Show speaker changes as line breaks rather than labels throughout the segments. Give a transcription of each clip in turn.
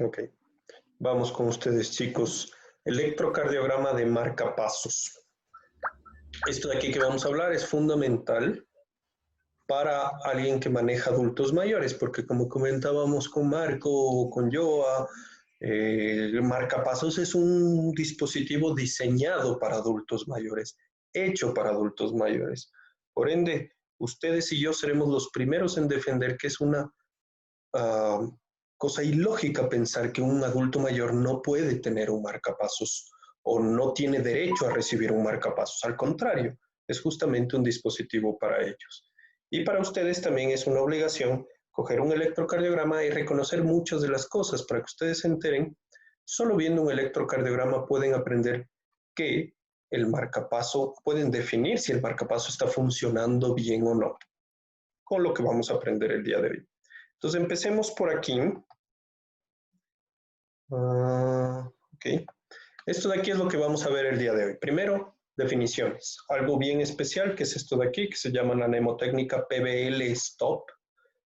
Ok, vamos con ustedes, chicos. Electrocardiograma de marcapasos. Esto de aquí que vamos a hablar es fundamental para alguien que maneja adultos mayores, porque como comentábamos con Marco o con Joa, el marcapasos es un dispositivo diseñado para adultos mayores, hecho para adultos mayores. Por ende, ustedes y yo seremos los primeros en defender que es una cosa ilógica pensar que un adulto mayor no puede tener un marcapasos o no tiene derecho a recibir un marcapasos. Al contrario, es justamente un dispositivo para ellos. Y para ustedes también es una obligación coger un electrocardiograma y reconocer muchas de las cosas para que ustedes se enteren. Solo viendo un electrocardiograma pueden aprender que el marcapaso, pueden definir si el marcapaso está funcionando bien o no, con lo que vamos a aprender el día de hoy. Entonces empecemos por aquí. Ok. Esto de aquí es lo que vamos a ver el día de hoy. Primero, definiciones. Algo bien especial que es esto de aquí, que se llama la mnemotécnica PBL-STOP.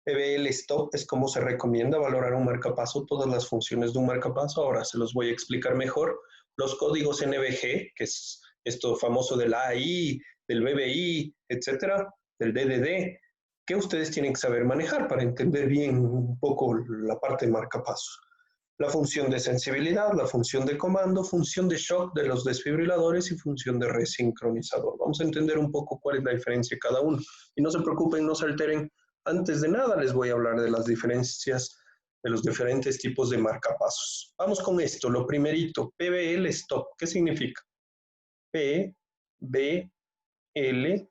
PBL-STOP es como se recomienda valorar un marcapaso, todas las funciones de un marcapaso. Ahora se los voy a explicar mejor. Los códigos NBG, que es esto famoso del AI, del BBI, etcétera, del DDD, que ustedes tienen que saber manejar para entender bien un poco la parte de marcapasos. La función de sensibilidad, la función de comando, función de shock de los desfibriladores y función de resincronizador. Vamos a entender un poco cuál es la diferencia de cada uno. Y no se preocupen, no se alteren. Antes de nada les voy a hablar de las diferencias de los diferentes tipos de marcapasos. Vamos con esto, lo primerito, PBL stop. ¿Qué significa? P, B, L,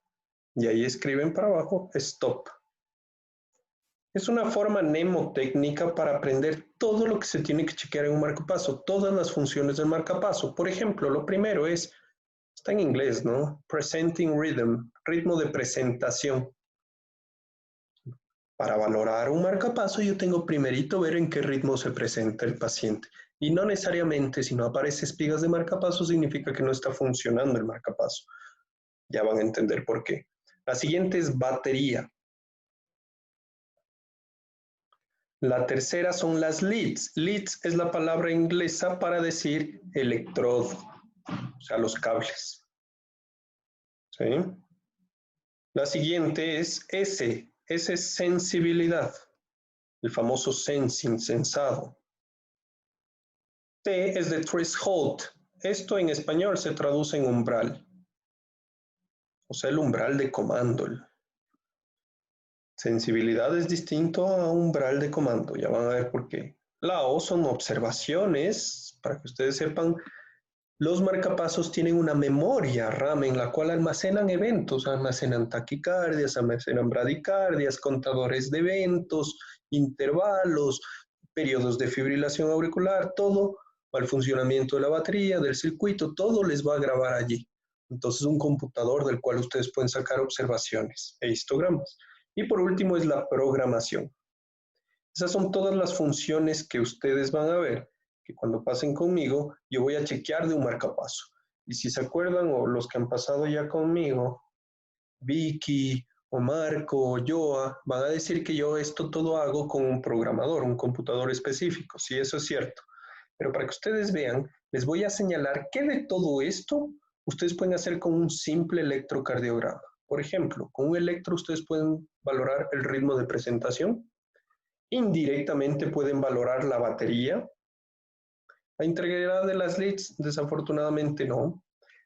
y ahí escriben para abajo, stop. Es una forma mnemotécnica para aprender todo lo que se tiene que chequear en un marcapaso, todas las funciones del marcapaso. Por ejemplo, lo primero es, está en inglés, ¿no? Presenting rhythm, ritmo de presentación. Para valorar un marcapaso, yo tengo primerito ver en qué ritmo se presenta el paciente. Y no necesariamente, si no aparece espigas de marcapaso, significa que no está funcionando el marcapaso. Ya van a entender por qué. La siguiente es batería. La tercera son las leads. Leads es la palabra inglesa para decir electrodo, o sea, los cables. ¿Sí? La siguiente es S. S es sensibilidad, el famoso sensing, sensado. T es de threshold. Esto en español se traduce en umbral, o sea, el umbral de comando. Sensibilidad es distinto a umbral de comando, ya van a ver por qué. La O son observaciones, para que ustedes sepan. Los marcapasos tienen una memoria RAM en la cual almacenan eventos, almacenan taquicardias, almacenan bradicardias, contadores de eventos, intervalos, periodos de fibrilación auricular, todo, al funcionamiento de la batería, del circuito, todo les va a grabar allí. Entonces, un computador del cual ustedes pueden sacar observaciones e histogramas. Y por último es la programación. Esas son todas las funciones que ustedes van a ver, que cuando pasen conmigo, yo voy a chequear de un marcapaso. Y si se acuerdan, o los que han pasado ya conmigo, Vicky, o Marco, o Joa, van a decir que yo esto todo hago con un programador, un computador específico. Sí, eso es cierto. Pero para que ustedes vean, les voy a señalar que de todo esto ustedes pueden hacer con un simple electrocardiograma. Por ejemplo, con un electro ustedes pueden valorar el ritmo de presentación. Indirectamente pueden valorar la batería. La integridad de las leads, desafortunadamente no.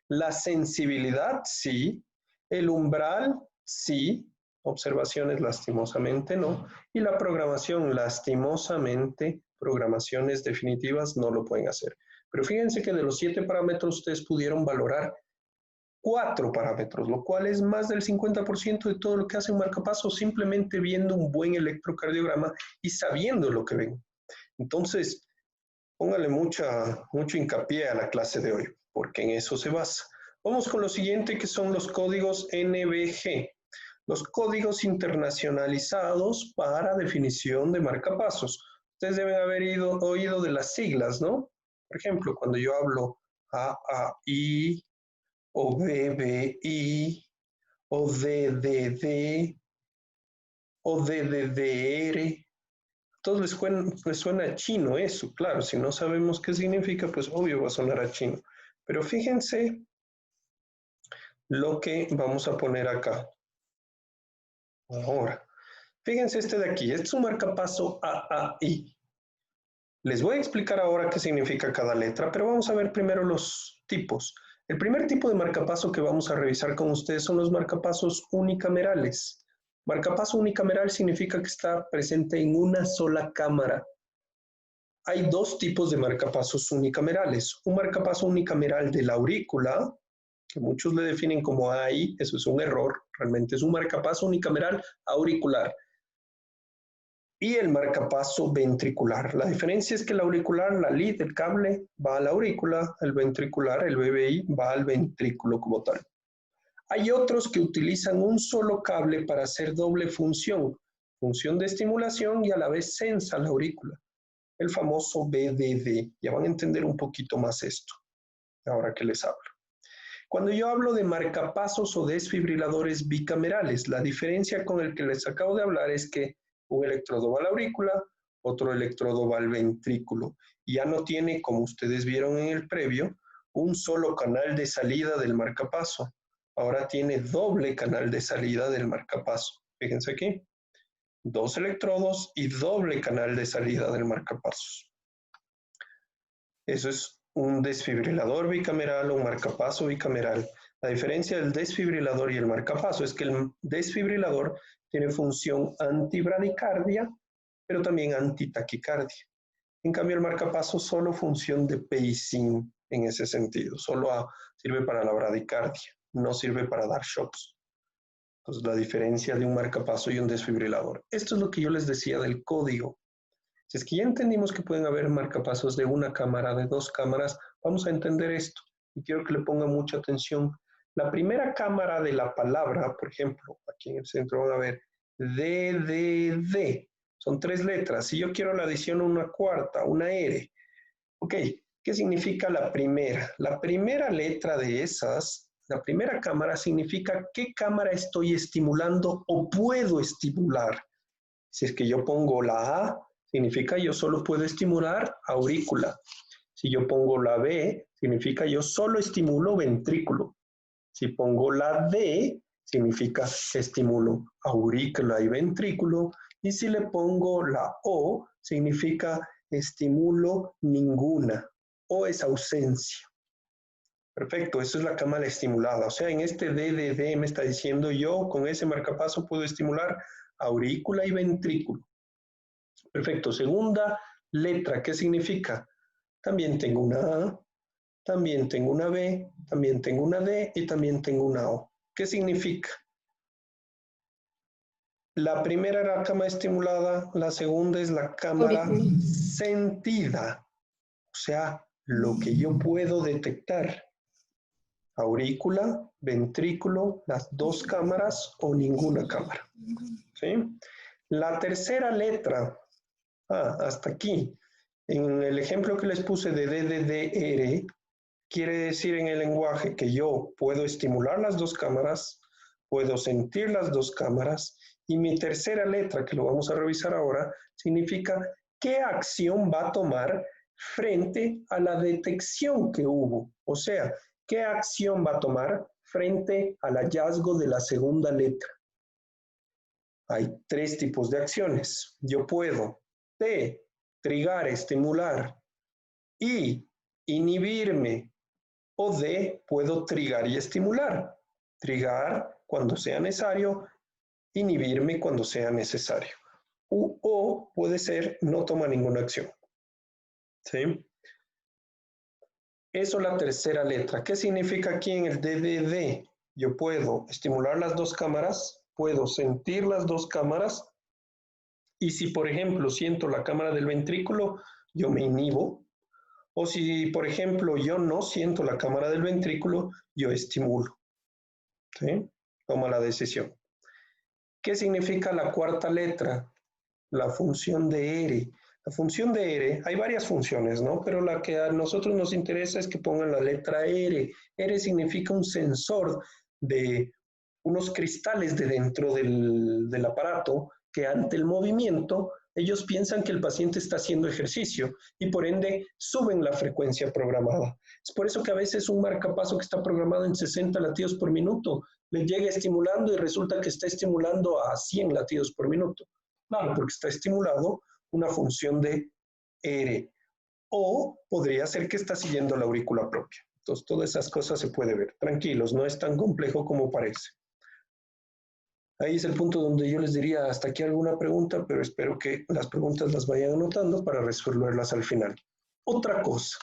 La sensibilidad, sí. El umbral, sí. Observaciones, lastimosamente no. Y la programación, lastimosamente, programaciones definitivas no lo pueden hacer. Pero fíjense que de los 7 parámetros ustedes pudieron valorar 4 parámetros, lo cual es más del 50% de todo lo que hace un marcapaso simplemente viendo un buen electrocardiograma y sabiendo lo que ven. Entonces, póngale mucho hincapié a la clase de hoy, porque en eso se basa. Vamos con lo siguiente, que son los códigos NBG, los códigos internacionalizados para definición de marcapasos. Ustedes deben haber oído de las siglas, ¿no? Por ejemplo, cuando yo hablo AAI, o BBI, o DDD, o DDDR. todos les suena chino eso, claro, si no sabemos qué significa, pues obvio va a sonar a chino. Pero fíjense lo que vamos a poner acá. Ahora, fíjense este de aquí, este es un marcapaso AAI. Les voy a explicar ahora qué significa cada letra, pero vamos a ver primero los tipos. El primer tipo de marcapaso que vamos a revisar con ustedes son los marcapasos unicamerales. Marcapaso unicameral significa que está presente en una sola cámara. Hay dos tipos de marcapasos unicamerales. Un marcapaso unicameral de la aurícula, que muchos le definen como AI, eso es un error, realmente es un marcapaso unicameral auricular. Y el marcapaso ventricular. La diferencia es que el auricular, la lead, el cable, va a la aurícula, el ventricular, el VVI, va al ventrículo como tal. Hay otros que utilizan un solo cable para hacer doble función, función de estimulación y a la vez sensa la aurícula, el famoso BDD. Ya van a entender un poquito más esto, ahora que les hablo. Cuando yo hablo de marcapasos o desfibriladores bicamerales, la diferencia con el que les acabo de hablar es que un electrodo va a la aurícula, otro electrodo va al ventrículo. Y ya no tiene, como ustedes vieron en el previo, un solo canal de salida del marcapaso. Ahora tiene doble canal de salida del marcapaso. Fíjense aquí. Dos electrodos y doble canal de salida del marcapasos. Eso es un desfibrilador bicameral o un marcapaso bicameral. La diferencia del desfibrilador y el marcapaso es que el desfibrilador tiene función antibradicardia, pero también antitaquicardia. En cambio, el marcapaso solo función de pacing en ese sentido, solo sirve para la bradicardia, no sirve para dar shocks. Entonces, la diferencia de un marcapaso y un desfibrilador. Esto es lo que yo les decía del código. Si es que ya entendimos que pueden haber marcapasos de una cámara, de dos cámaras, vamos a entender esto. Y quiero que le pongan mucha atención. La primera cámara de la palabra, por ejemplo, aquí en el centro van a ver DDD. Son 3 letras. Si yo quiero la adición una cuarta, una R. Ok, ¿qué significa la primera? La primera letra de esas, la primera cámara significa qué cámara estoy estimulando o puedo estimular. Si es que yo pongo la A, significa yo solo puedo estimular aurícula. Si yo pongo la B, significa yo solo estimulo ventrículo. Si pongo la D, significa estimulo aurícula y ventrículo. Y si le pongo la O, significa estimulo ninguna. O es ausencia. Perfecto, eso es la cámara estimulada. O sea, en este DDD me está diciendo yo con ese marcapaso puedo estimular aurícula y ventrículo. Perfecto, segunda letra, ¿qué significa? También tengo una A, también tengo una B, también tengo una D y también tengo una O. ¿Qué significa? La primera era la cámara estimulada, la segunda es la cámara sentida, o sea, lo que yo puedo detectar. Aurícula, ventrículo, las dos cámaras o ninguna cámara. ¿Sí? La tercera letra, hasta aquí. En el ejemplo que les puse de DDDR, quiere decir en el lenguaje que yo puedo estimular las dos cámaras, puedo sentir las dos cámaras, y mi tercera letra, que lo vamos a revisar ahora, significa qué acción va a tomar frente a la detección que hubo. O sea, qué acción va a tomar frente al hallazgo de la segunda letra. Hay 3 tipos de acciones. Yo puedo T, trigar, estimular, I, inhibirme, o D, puedo trigar y estimular. Trigar cuando sea necesario, inhibirme cuando sea necesario. O puede ser no toma ninguna acción. ¿Sí? Eso es la tercera letra. ¿Qué significa aquí en el DDD? Yo puedo estimular las dos cámaras, puedo sentir las dos cámaras, y si, por ejemplo, siento la cámara del ventrículo, yo me inhibo. O si, por ejemplo, yo no siento la cámara del ventrículo, yo estimulo. ¿Sí? Toma la decisión. ¿Qué significa la cuarta letra? La función de R. La función de R, hay varias funciones, ¿no? Pero la que a nosotros nos interesa es que pongan la letra R. R significa un sensor de unos cristales de dentro del aparato que ante el movimiento ellos piensan que el paciente está haciendo ejercicio y por ende suben la frecuencia programada. Es por eso que a veces un marcapaso que está programado en 60 latidos por minuto le llega estimulando y resulta que está estimulando a 100 latidos por minuto. Claro, porque está estimulado una función de R. O podría ser que está siguiendo la aurícula propia. Entonces, todas esas cosas se puede ver. Tranquilos, no es tan complejo como parece. Ahí es el punto donde yo les diría hasta aquí alguna pregunta, pero espero que las preguntas las vayan anotando para resolverlas al final. Otra cosa,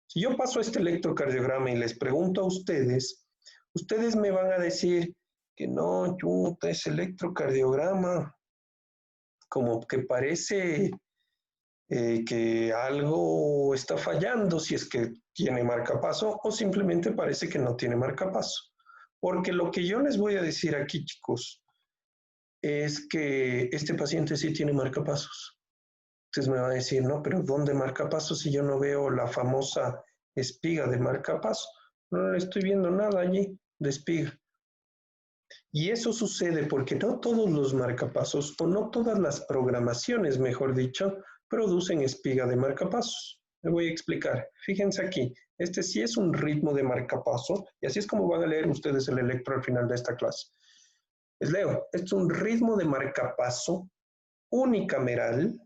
si yo paso este electrocardiograma y les pregunto a ustedes, ustedes me van a decir que no, chuta, ese electrocardiograma como que parece que algo está fallando, si es que tiene marcapaso o simplemente parece que no tiene marcapaso. Porque lo que yo les voy a decir aquí, chicos, es que este paciente sí tiene marcapasos. Entonces me van a decir, no, pero ¿dónde marcapasos si yo no veo la famosa espiga de marcapaso? No estoy viendo nada allí de espiga. Y eso sucede porque no todos los marcapasos, o no todas las programaciones, mejor dicho, producen espiga de marcapasos. Me voy a explicar. Fíjense aquí, este sí es un ritmo de marcapaso, y así es como van a leer ustedes el electro al final de esta clase. Les leo, es un ritmo de marcapaso unicameral,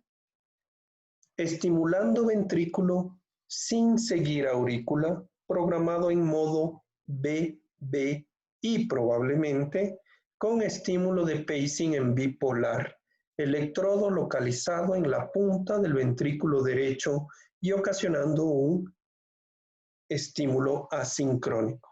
estimulando ventrículo sin seguir aurícula, programado en modo BBI probablemente, con estímulo de pacing en bipolar, electrodo localizado en la punta del ventrículo derecho y ocasionando un estímulo asincrónico.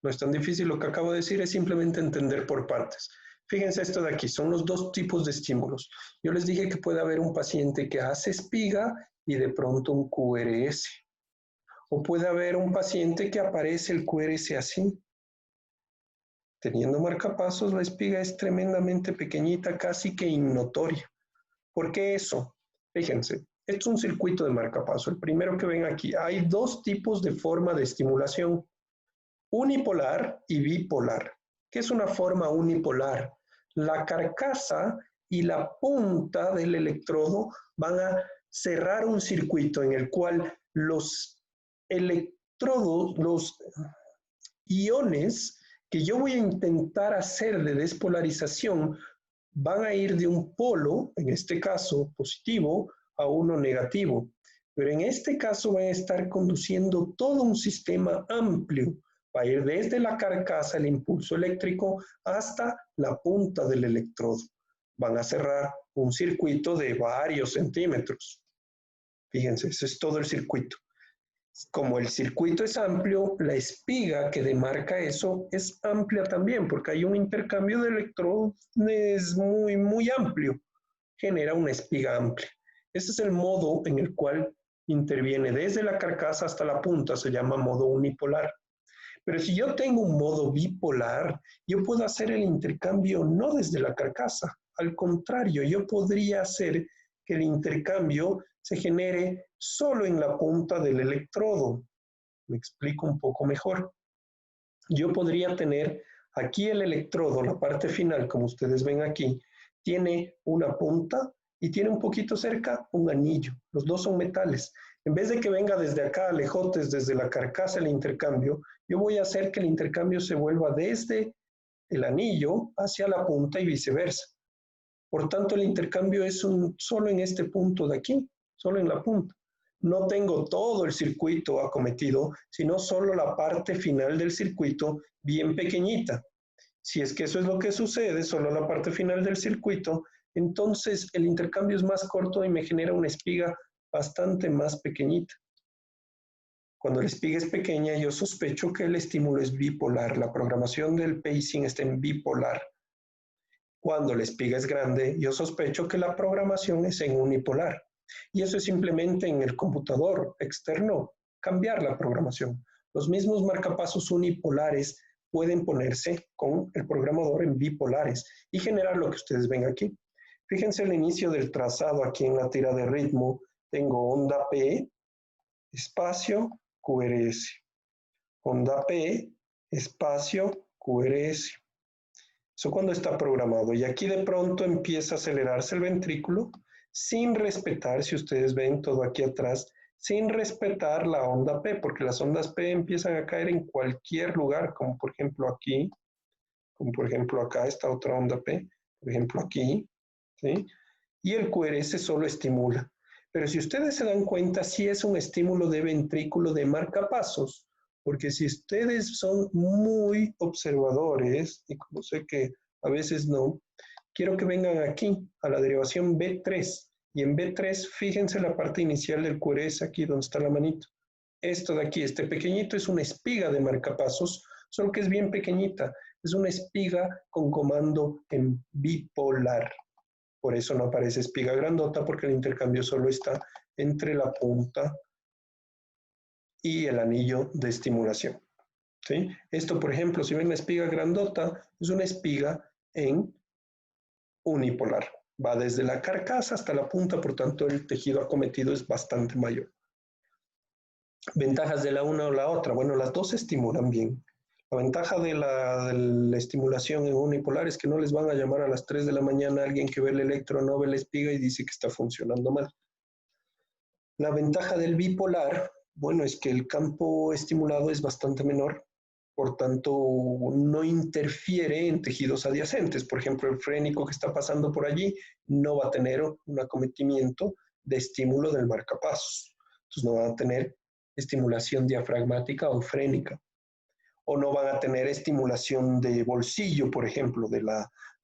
No es tan difícil, lo que acabo de decir es simplemente entender por partes. Fíjense esto de aquí, son los dos tipos de estímulos. Yo les dije que puede haber un paciente que hace espiga y de pronto un QRS. O puede haber un paciente que aparece el QRS así. Teniendo marcapasos, la espiga es tremendamente pequeñita, casi que innotoria. ¿Por qué eso? Fíjense, esto es un circuito de marcapaso. El primero que ven aquí, hay dos tipos de forma de estimulación. Unipolar y bipolar. ¿Qué es una forma unipolar? La carcasa y la punta del electrodo van a cerrar un circuito en el cual los electrodos, los iones que yo voy a intentar hacer de despolarización van a ir de un polo, en este caso positivo, a uno negativo. Pero en este caso van a estar conduciendo todo un sistema amplio. Va a ir desde la carcasa, el impulso eléctrico, hasta la punta del electrodo. Van a cerrar un circuito de varios centímetros. Fíjense, ese es todo el circuito. Como el circuito es amplio, la espiga que demarca eso es amplia también, porque hay un intercambio de electrones muy, muy amplio. Genera una espiga amplia. Ese es el modo en el cual interviene desde la carcasa hasta la punta, se llama modo unipolar. Pero si yo tengo un modo bipolar, yo puedo hacer el intercambio no desde la carcasa. Al contrario, yo podría hacer que el intercambio se genere solo en la punta del electrodo. Me explico un poco mejor. Yo podría tener aquí el electrodo, la parte final, como ustedes ven aquí, tiene una punta y tiene un poquito cerca un anillo. Los dos son metales. En vez de que venga desde acá, alejotes, desde la carcasa el intercambio, yo voy a hacer que el intercambio se vuelva desde el anillo hacia la punta y viceversa. Por tanto, el intercambio es solo en este punto de aquí, solo en la punta. No tengo todo el circuito acometido, sino solo la parte final del circuito bien pequeñita. Si es que eso es lo que sucede, solo la parte final del circuito, entonces el intercambio es más corto y me genera una espiga bastante más pequeñita. Cuando la espiga es pequeña, yo sospecho que el estímulo es bipolar. La programación del pacing está en bipolar. Cuando la espiga es grande, yo sospecho que la programación es en unipolar. Y eso es simplemente en el computador externo, cambiar la programación. Los mismos marcapasos unipolares pueden ponerse con el programador en bipolares y generar lo que ustedes ven aquí. Fíjense el inicio del trazado aquí en la tira de ritmo. Tengo onda P, espacio, QRS. Onda P, espacio, QRS. Eso cuando está programado. Y aquí de pronto empieza a acelerarse el ventrículo, sin respetar, si ustedes ven todo aquí atrás, sin respetar la onda P, porque las ondas P empiezan a caer en cualquier lugar, como por ejemplo aquí, como por ejemplo acá está otra onda P, por ejemplo aquí, ¿sí? Y el QRS solo estimula. Pero si ustedes se dan cuenta, sí es un estímulo de ventrículo de marcapasos, porque si ustedes son muy observadores, y como sé que a veces no, quiero que vengan aquí a la derivación B3, y en B3 fíjense la parte inicial del QRS aquí donde está la manito. Esto de aquí, este pequeñito es una espiga de marcapasos, solo que es bien pequeñita, es una espiga con comando en bipolar. Por eso no aparece espiga grandota, porque el intercambio solo está entre la punta y el anillo de estimulación. ¿Sí? Esto, por ejemplo, si ven la espiga grandota, es una espiga en unipolar. Va desde la carcasa hasta la punta, por tanto el tejido acometido es bastante mayor. Ventajas de la una o la otra. Bueno, las dos estimulan bien. La ventaja de la estimulación en unipolar es que no les van a llamar a las 3 de la mañana a alguien que ve el electro, no ve la espiga y dice que está funcionando mal. La ventaja del bipolar, bueno, es que el campo estimulado es bastante menor, por tanto no interfiere en tejidos adyacentes. Por ejemplo, el frénico que está pasando por allí no va a tener un acometimiento de estímulo del marcapasos. Entonces no va a tener estimulación diafragmática o frénica. O no van a tener estimulación de bolsillo, por ejemplo,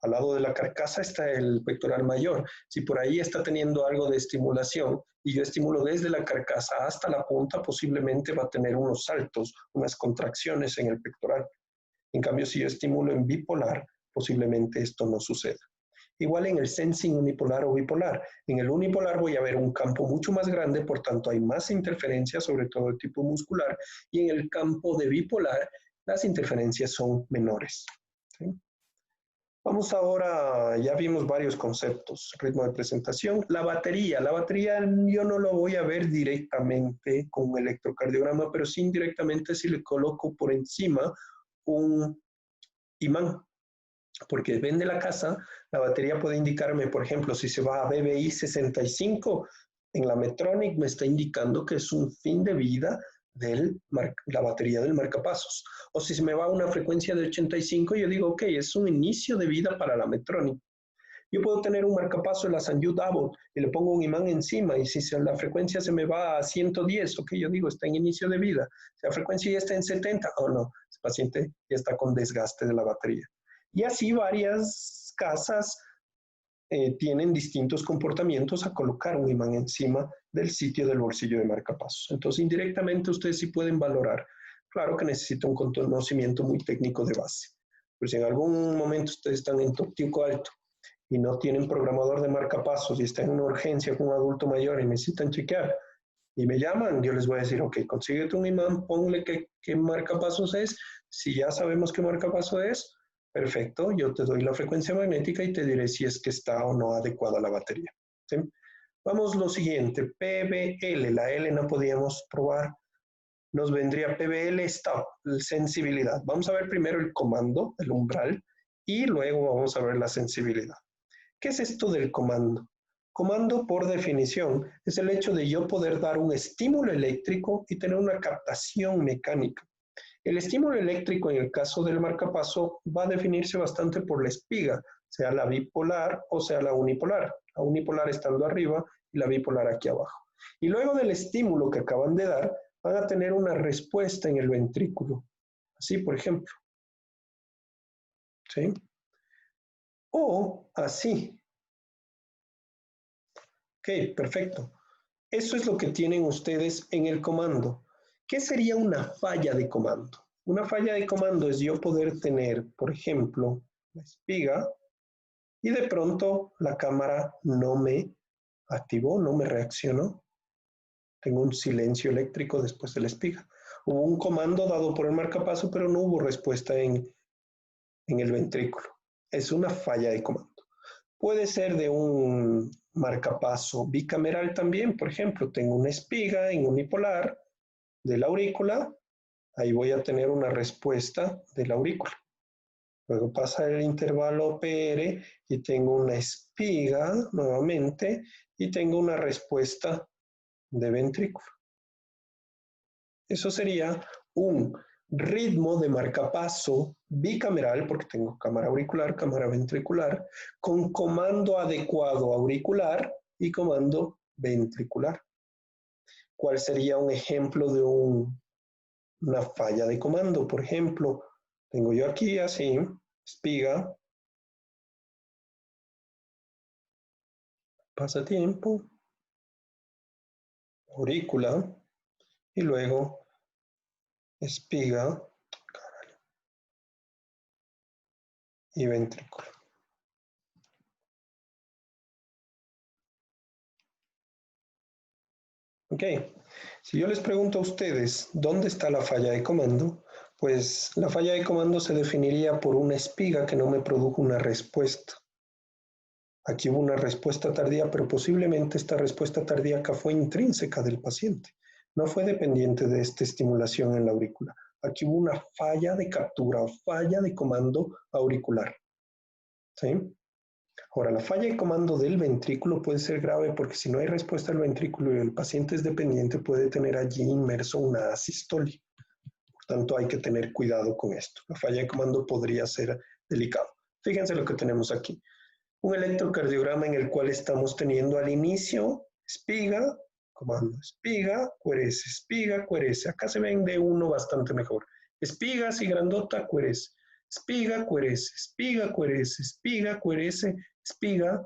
al lado de la carcasa está el pectoral mayor. Si por ahí está teniendo algo de estimulación y yo estimulo desde la carcasa hasta la punta, posiblemente va a tener unos saltos, unas contracciones en el pectoral. En cambio, si yo estimulo en bipolar, posiblemente esto no suceda. Igual en el sensing unipolar o bipolar. En el unipolar voy a ver un campo mucho más grande, por tanto hay más interferencia, sobre todo de tipo muscular, y en el campo de bipolar las interferencias son menores. ¿Sí? Vamos ahora, ya vimos varios conceptos, ritmo de presentación. La batería yo no lo voy a ver directamente con un electrocardiograma, pero sí indirectamente si le coloco por encima un imán. Porque depende de la casa, la batería puede indicarme, por ejemplo, si se va a BBI 65, en la Medtronic me está indicando que es un fin de vida de la batería del marcapasos. O si se me va a una frecuencia de 85, yo digo, ok, es un inicio de vida para la Medtronic. Yo puedo tener un marcapaso de la St. Jude Abbott y le pongo un imán encima y si la frecuencia se me va a 110, ok, yo digo, está en inicio de vida. Si la frecuencia ya está en 70, o no, el paciente ya está con desgaste de la batería. Y así varias casas tienen distintos comportamientos a colocar un imán encima del sitio del bolsillo de marcapasos. Entonces, indirectamente ustedes sí pueden valorar. Claro que necesita un conocimiento muy técnico de base. Pues si en algún momento ustedes están en Toctiuco Alto y no tienen programador de marcapasos y están en una urgencia con un adulto mayor y necesitan chequear y me llaman, yo les voy a decir, ok, consíguete un imán, ponle qué marcapasos es. Si ya sabemos qué marcapaso es, perfecto, yo te doy la frecuencia magnética y te diré si es que está o no adecuada la batería. ¿Sí? Vamos lo siguiente, PBL, la L no podíamos probar, nos vendría PBL stop, sensibilidad. Vamos a ver primero el comando, el umbral, y luego vamos a ver la sensibilidad. ¿Qué es esto del comando? Comando, por definición, es el hecho de yo poder dar un estímulo eléctrico y tener una captación mecánica. El estímulo eléctrico en el caso del marcapaso va a definirse bastante por la espiga, sea la bipolar o sea la unipolar. La unipolar estando arriba y la bipolar aquí abajo. Y luego del estímulo que acaban de dar, van a tener una respuesta en el ventrículo. Así, por ejemplo. ¿Sí? O así. Ok, perfecto. Eso es lo que tienen ustedes en el comando. ¿Qué sería una falla de comando? Una falla de comando es yo poder tener, por ejemplo, la espiga y de pronto la cámara no me activó, no me reaccionó. Tengo un silencio eléctrico después de la espiga. Hubo un comando dado por el marcapaso, pero no hubo respuesta en el ventrículo. Es una falla de comando. Puede ser de un marcapaso bicameral también, por ejemplo, tengo una espiga en unipolar de la aurícula, ahí voy a tener una respuesta de la aurícula. Luego pasa el intervalo PR y tengo una espiga nuevamente y tengo una respuesta de ventrículo. Eso sería un ritmo de marcapaso bicameral, porque tengo cámara auricular, cámara ventricular, con comando adecuado auricular y comando ventricular. ¿Cuál sería un ejemplo de una falla de comando? Por ejemplo, tengo yo aquí así, espiga, pasatiempo, aurícula y luego espiga y ventrículo. Ok, si yo les pregunto a ustedes dónde está la falla de comando, pues la falla de comando se definiría por una espiga que no me produjo una respuesta. Aquí hubo una respuesta tardía, pero posiblemente esta respuesta tardíaca fue intrínseca del paciente. No fue dependiente de esta estimulación en la aurícula. Aquí hubo una falla de captura o falla de comando auricular. ¿Sí? Ahora, la falla de comando del ventrículo puede ser grave porque si no hay respuesta al ventrículo y el paciente es dependiente, puede tener allí inmerso una asistolia. Por tanto, hay que tener cuidado con esto. La falla de comando podría ser delicado. Fíjense lo que tenemos aquí. Un electrocardiograma en el cual estamos teniendo al inicio espiga, comando espiga, QRS. Acá se ven de uno bastante mejor. Espiga, así grandota, QRS. Espiga, QRS, espiga, QRS, espiga, QRS, espiga.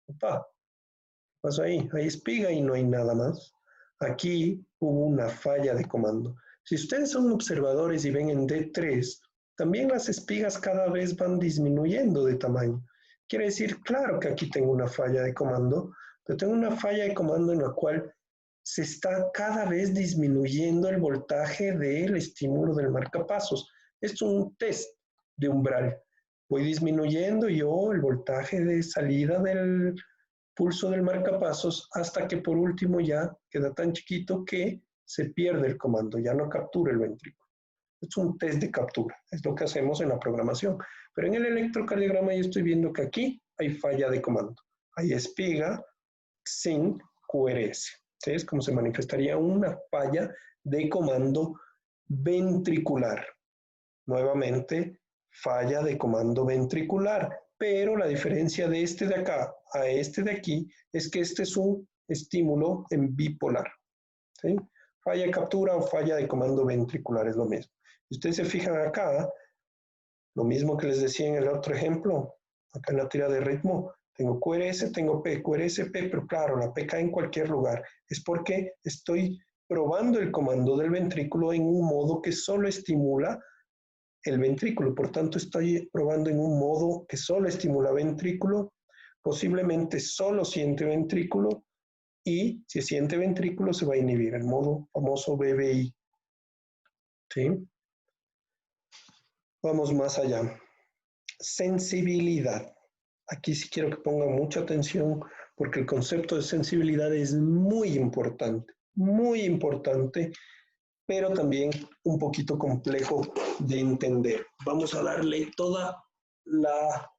Opa, ¿qué pasó ahí? Hay espiga y no hay nada más. Aquí hubo una falla de comando. Si ustedes son observadores y ven en D3, también las espigas cada vez van disminuyendo de tamaño. Quiere decir, claro que aquí tengo una falla de comando, pero tengo una falla de comando en la cual se está cada vez disminuyendo el voltaje del estímulo del marcapasos. Esto es un test de umbral. Voy disminuyendo yo el voltaje de salida del pulso del marcapasos hasta que por último ya queda tan chiquito que se pierde el comando, ya no captura el ventrículo. Es un test de captura, es lo que hacemos en la programación. Pero en el electrocardiograma yo estoy viendo que aquí hay falla de comando. Hay espiga sin QRS. ¿Sí? Es como se manifestaría una falla de comando ventricular. Nuevamente, falla de comando ventricular. Pero la diferencia de este de acá a este de aquí es que este es un estímulo en bipolar. ¿Sí? Falla de captura o falla de comando ventricular es lo mismo. Si ustedes se fijan acá, lo mismo que les decía en el otro ejemplo, acá en la tira de ritmo, tengo QRS, tengo P, QRS, P, pero claro, la P cae en cualquier lugar. Es porque estoy probando el comando del ventrículo en un modo que solo estimula el ventrículo. Por tanto, estoy probando en un modo que solo estimula ventrículo, posiblemente solo siente ventrículo, y si siente ventrículo se va a inhibir, el modo famoso BBI. ¿Sí? Vamos más allá. Sensibilidad. Aquí sí quiero que pongan mucha atención porque el concepto de sensibilidad es muy importante, pero también un poquito complejo de entender. Vamos a darle toda la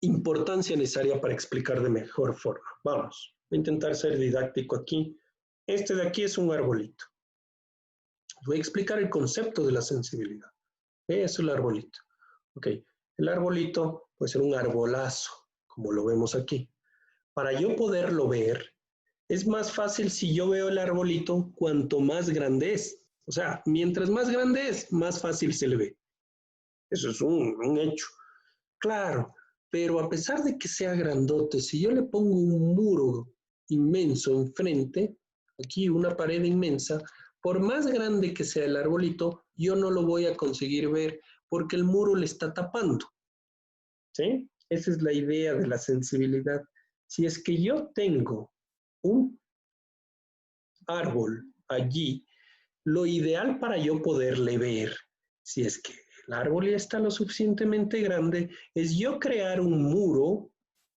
importancia necesaria para explicar de mejor forma. Vamos, voy a intentar ser didáctico aquí. Este de aquí es un arbolito. Voy a explicar el concepto de la sensibilidad. Es el arbolito. Ok, el arbolito puede ser un arbolazo, como lo vemos aquí. Para yo poderlo ver, es más fácil si yo veo el arbolito cuanto más grande es. O sea, mientras más grande es, más fácil se le ve. Eso es un hecho. Claro, pero a pesar de que sea grandote, si yo le pongo un muro inmenso enfrente, aquí una pared inmensa, por más grande que sea el arbolito, yo no lo voy a conseguir ver porque el muro le está tapando. ¿Sí? Esa es la idea de la sensibilidad. Si es que yo tengo un árbol allí, lo ideal para yo poderle ver, si es que el árbol ya está lo suficientemente grande, es yo crear un muro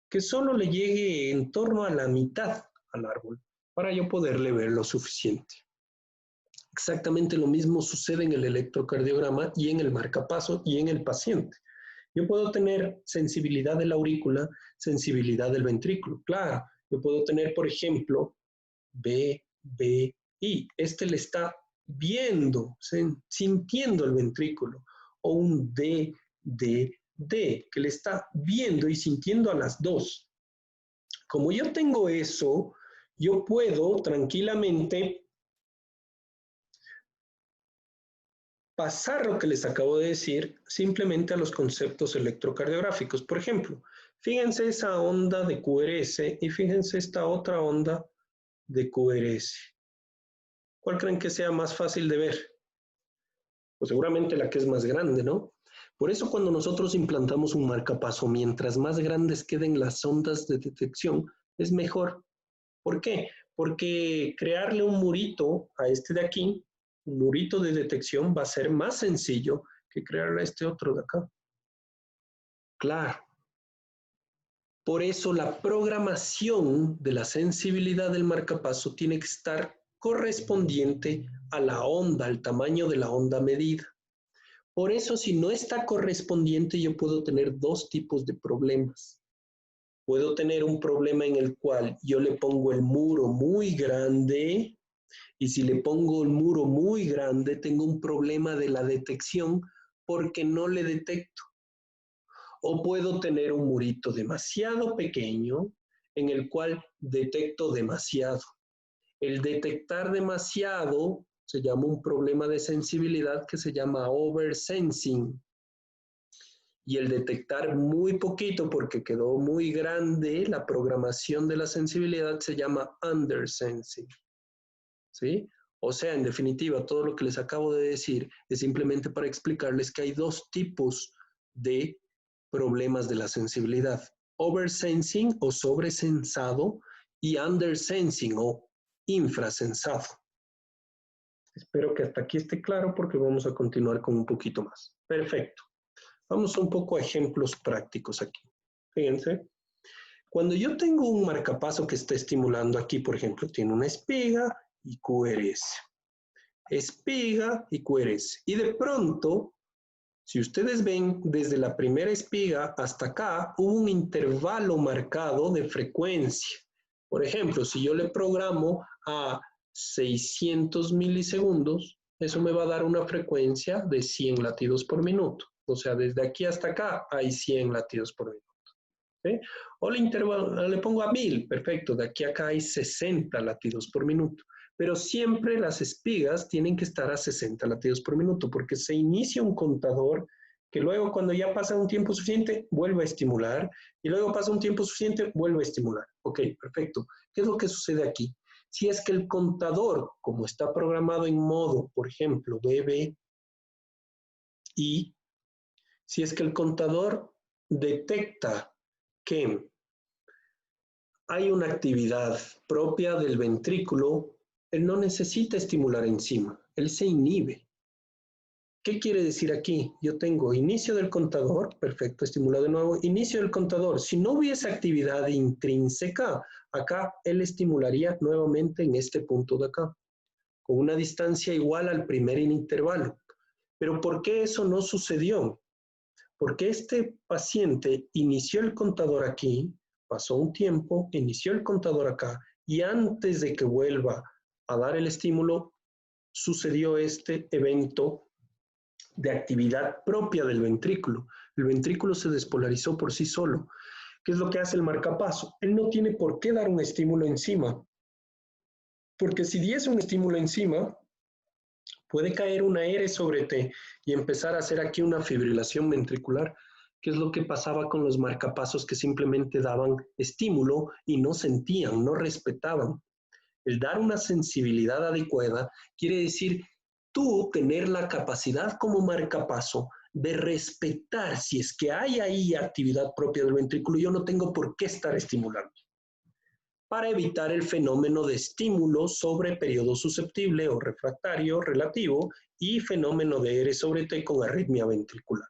que solo le llegue en torno a la mitad al árbol para yo poderle ver lo suficiente. Exactamente lo mismo sucede en el electrocardiograma y en el marcapaso y en el paciente. Yo puedo tener sensibilidad de la aurícula, sensibilidad del ventrículo. Claro, yo puedo tener, por ejemplo, B, B, I. Este le está viendo, sintiendo el ventrículo. O un D, D, D, que le está viendo y sintiendo a las dos. Como yo tengo eso, yo puedo tranquilamente pasar lo que les acabo de decir simplemente a los conceptos electrocardiográficos. Por ejemplo, fíjense esa onda de QRS y fíjense esta otra onda de QRS. ¿Cuál creen que sea más fácil de ver? Pues seguramente la que es más grande, ¿no? Por eso cuando nosotros implantamos un marcapaso, mientras más grandes queden las ondas de detección, es mejor. ¿Por qué? Porque crearle un murito a este de aquí, un murito de detección, va a ser más sencillo que crearle a este otro de acá. Claro. Por eso la programación de la sensibilidad del marcapaso tiene que estar correspondiente a la onda, al tamaño de la onda medida. Por eso, si no está correspondiente, yo puedo tener dos tipos de problemas. Puedo tener un problema en el cual yo le pongo el muro muy grande y si le pongo el muro muy grande, tengo un problema de la detección porque no le detecto. O puedo tener un murito demasiado pequeño en el cual detecto demasiado. El detectar demasiado se llama un problema de sensibilidad que se llama oversensing. Y el detectar muy poquito porque quedó muy grande, la programación de la sensibilidad se llama undersensing. ¿Sí? O sea, en definitiva, todo lo que les acabo de decir es simplemente para explicarles que hay dos tipos de problemas de la sensibilidad. Oversensing o sobresensado y undersensing o infrasensado. Espero que hasta aquí esté claro porque vamos a continuar con un poquito más. Perfecto. Vamos un poco a ejemplos prácticos aquí. Fíjense. Cuando yo tengo un marcapaso que está estimulando aquí, por ejemplo, tiene una espiga y QRS. Espiga y QRS. Y de pronto, si ustedes ven, desde la primera espiga hasta acá, hubo un intervalo marcado de frecuencia. Por ejemplo, si yo le programo a 600 milisegundos, eso me va a dar una frecuencia de 100 latidos por minuto. O sea, desde aquí hasta acá hay 100 latidos por minuto. ¿Sí? O le pongo a 1000, perfecto, de aquí a acá hay 60 latidos por minuto. Pero siempre las espigas tienen que estar a 60 latidos por minuto porque se inicia un contador que luego cuando ya pasa un tiempo suficiente vuelve a estimular y luego pasa un tiempo suficiente vuelve a estimular. Ok, perfecto. ¿Qué es lo que sucede aquí? Si es que el contador, como está programado en modo, por ejemplo, BB, y si es que el contador detecta que hay una actividad propia del ventrículo, él no necesita estimular enzima, él se inhibe. ¿Qué quiere decir aquí? Yo tengo inicio del contador, perfecto, estimula de nuevo, inicio del contador. Si no hubiese actividad intrínseca, acá él estimularía nuevamente en este punto de acá, con una distancia igual al primer intervalo. Pero ¿por qué eso no sucedió? Porque este paciente inició el contador aquí, pasó un tiempo, inició el contador acá, y antes de que vuelva a dar el estímulo, sucedió este evento de actividad propia del ventrículo. El ventrículo se despolarizó por sí solo. ¿Qué es lo que hace el marcapaso? Él no tiene por qué dar un estímulo encima, porque si diese un estímulo encima, puede caer una R sobre T y empezar a hacer aquí una fibrilación ventricular, que es lo que pasaba con los marcapasos que simplemente daban estímulo y no sentían, no respetaban. El dar una sensibilidad adecuada quiere decir tú tener la capacidad como marcapaso de respetar si es que hay ahí actividad propia del ventrículo, yo no tengo por qué estar estimulando, para evitar el fenómeno de estímulo sobre periodo susceptible o refractario relativo y fenómeno de R sobre T con arritmia ventricular.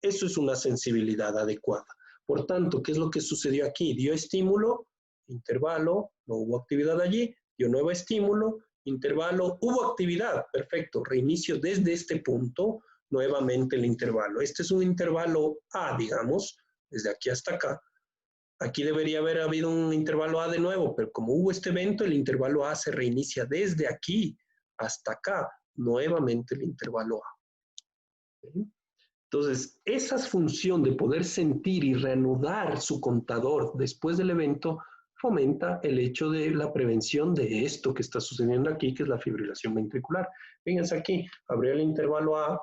Eso es una sensibilidad adecuada. Por tanto, ¿qué es lo que sucedió aquí? Dio estímulo, intervalo, no hubo actividad allí, dio nuevo estímulo, intervalo, hubo actividad, perfecto, reinicio desde este punto, nuevamente el intervalo. Este es un intervalo A, digamos, desde aquí hasta acá. Aquí debería haber habido un intervalo A de nuevo, pero como hubo este evento, el intervalo A se reinicia desde aquí hasta acá, nuevamente el intervalo A. ¿Sí? Entonces, esa función de poder sentir y reanudar su contador después del evento fomenta el hecho de la prevención de esto que está sucediendo aquí, que es la fibrilación ventricular. Fíjense aquí, abrió el intervalo A,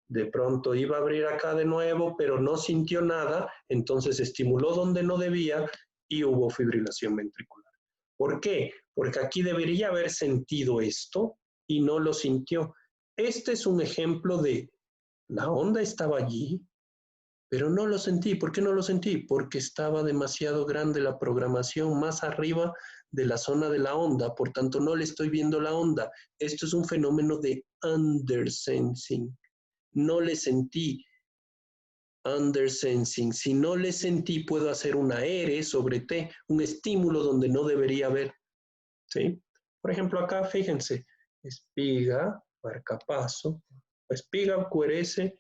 de pronto iba a abrir acá de nuevo, pero no sintió nada, entonces estimuló donde no debía y hubo fibrilación ventricular. ¿Por qué? Porque aquí debería haber sentido esto y no lo sintió. Este es un ejemplo de la onda estaba allí, pero no lo sentí. ¿Por qué no lo sentí? Porque estaba demasiado grande la programación más arriba de la zona de la onda, por tanto no le estoy viendo la onda. Esto es un fenómeno de undersensing. No le sentí. Undersensing. Si no le sentí, puedo hacer una R sobre T, un estímulo donde no debería haber. ¿Sí? Por ejemplo, acá, fíjense, espiga, marcapaso, espiga, QRS,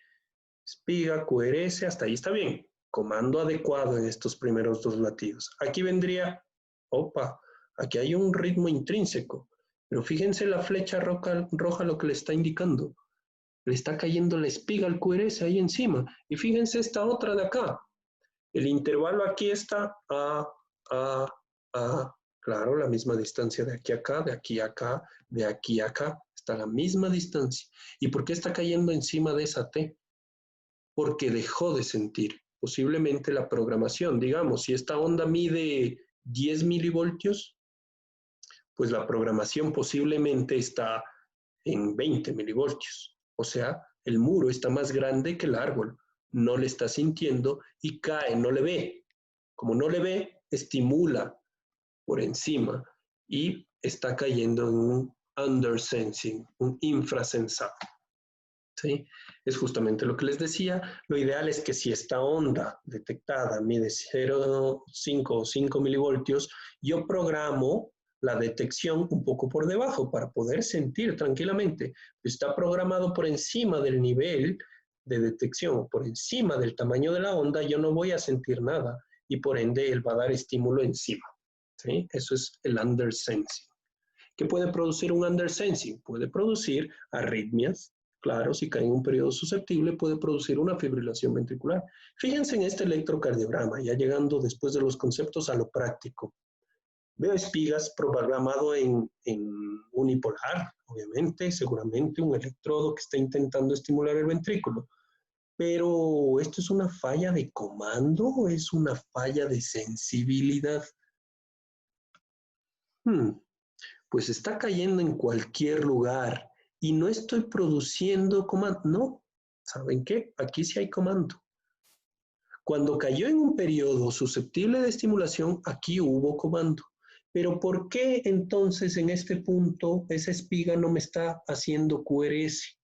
espiga, QRS, hasta ahí está bien. Comando adecuado en estos primeros dos latidos. Aquí vendría, opa, aquí hay un ritmo intrínseco, pero fíjense la flecha roja lo que le está indicando. Le está cayendo la espiga al QRS ahí encima. Y fíjense esta otra de acá. El intervalo aquí está a, claro, la misma distancia de aquí a acá, de aquí a acá, de aquí a acá. Está la misma distancia. ¿Y por qué está cayendo encima de esa T? Porque dejó de sentir. Posiblemente la programación, digamos, si esta onda mide 10 milivoltios, pues la programación posiblemente está en 20 milivoltios. O sea, el muro está más grande que el árbol. No le está sintiendo y cae, no le ve. Como no le ve, estimula por encima y está cayendo en un undersensing, un infrasensado. ¿Sí? Es justamente lo que les decía. Lo ideal es que si esta onda detectada mide 0,5 o 5 milivoltios, yo programo la detección un poco por debajo para poder sentir tranquilamente. Está programado por encima del nivel de detección, por encima del tamaño de la onda, yo no voy a sentir nada y por ende él va a dar estímulo encima. ¿Sí? Eso es el undersensing. ¿Qué puede producir un undersensing? Puede producir arritmias. Claro, si cae en un periodo susceptible, puede producir una fibrilación ventricular. Fíjense en este electrocardiograma, ya llegando después de los conceptos a lo práctico. Veo espigas programado en unipolar, obviamente, seguramente un electrodo que está intentando estimular el ventrículo. Pero, ¿esto es una falla de comando o es una falla de sensibilidad? Pues está cayendo en cualquier lugar y no estoy produciendo comando. No, ¿saben qué? Aquí sí hay comando. Cuando cayó en un periodo susceptible de estimulación, aquí hubo comando. Pero ¿por qué entonces en este punto esa espiga no me está haciendo QRS?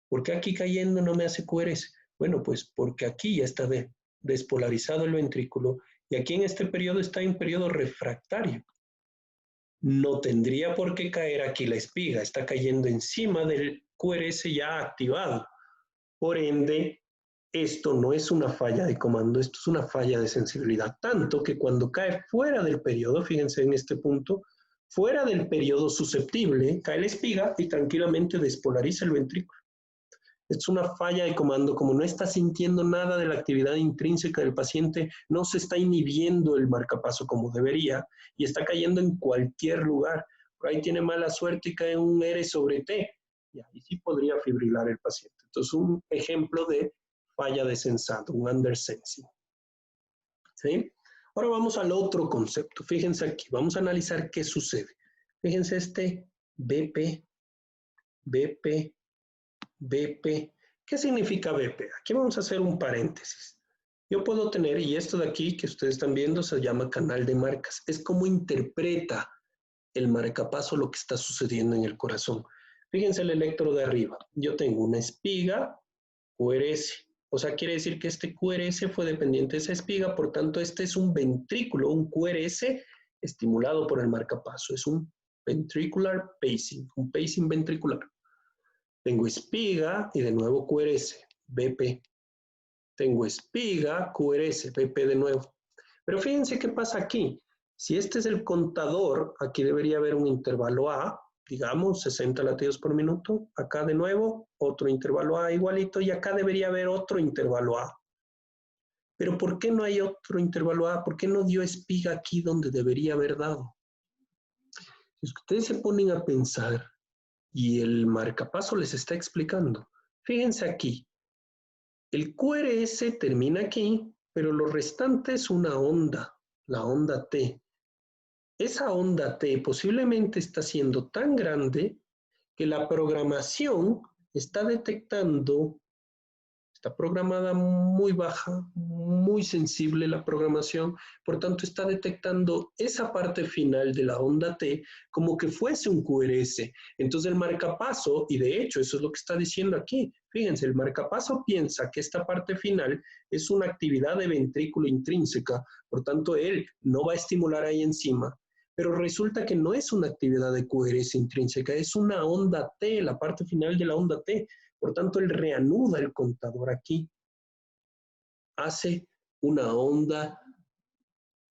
¿Por qué aquí cayendo no me hace QRS? Bueno, pues porque aquí ya está despolarizado el ventrículo y aquí en este periodo está en periodo refractario. No tendría por qué caer aquí la espiga, está cayendo encima del QRS ya activado. Por ende, esto no es una falla de comando, esto es una falla de sensibilidad. Tanto que cuando cae fuera del periodo, fíjense en este punto, fuera del periodo susceptible, cae la espiga y tranquilamente despolariza el ventrículo. Es una falla de comando, como no está sintiendo nada de la actividad intrínseca del paciente, no se está inhibiendo el marcapaso como debería y está cayendo en cualquier lugar. Por ahí tiene mala suerte y cae un R sobre T y ahí sí podría fibrilar el paciente. Entonces, un ejemplo de falla de sensado, un undersensing. ¿Sí? Ahora vamos al otro concepto. Fíjense aquí, vamos a analizar qué sucede. Fíjense este BP, BP, BP. ¿Qué significa BP? Aquí vamos a hacer un paréntesis. Yo puedo tener, y esto de aquí que ustedes están viendo se llama canal de marcas. Es como interpreta el marcapaso lo que está sucediendo en el corazón. Fíjense el electro de arriba. Yo tengo una espiga QRS. O sea, quiere decir que este QRS fue dependiente de esa espiga, por tanto, este es un ventrículo, un QRS estimulado por el marcapaso. Es un ventricular pacing, un pacing ventricular. Tengo espiga y de nuevo QRS, BP. Tengo espiga, QRS, BP de nuevo. Pero fíjense qué pasa aquí. Si este es el contador, aquí debería haber un intervalo A, digamos 60 latidos por minuto. Acá de nuevo, otro intervalo A igualito y acá debería haber otro intervalo A. Pero ¿por qué no hay otro intervalo A? ¿Por qué no dio espiga aquí donde debería haber dado? Si ustedes se ponen a pensar y el marcapaso les está explicando, fíjense aquí, el QRS termina aquí, pero lo restante es una onda, la onda T. Esa onda T posiblemente está siendo tan grande que la programación está detectando, está programada muy baja, muy sensible la programación, por tanto está detectando esa parte final de la onda T como que fuese un QRS. Entonces el marcapaso, y de hecho eso es lo que está diciendo aquí, fíjense, el marcapaso piensa que esta parte final es una actividad de ventrículo intrínseca, por tanto él no va a estimular ahí encima, pero resulta que no es una actividad de QRS intrínseca, es una onda T, la parte final de la onda T. Por tanto, él reanuda el contador aquí, hace una onda,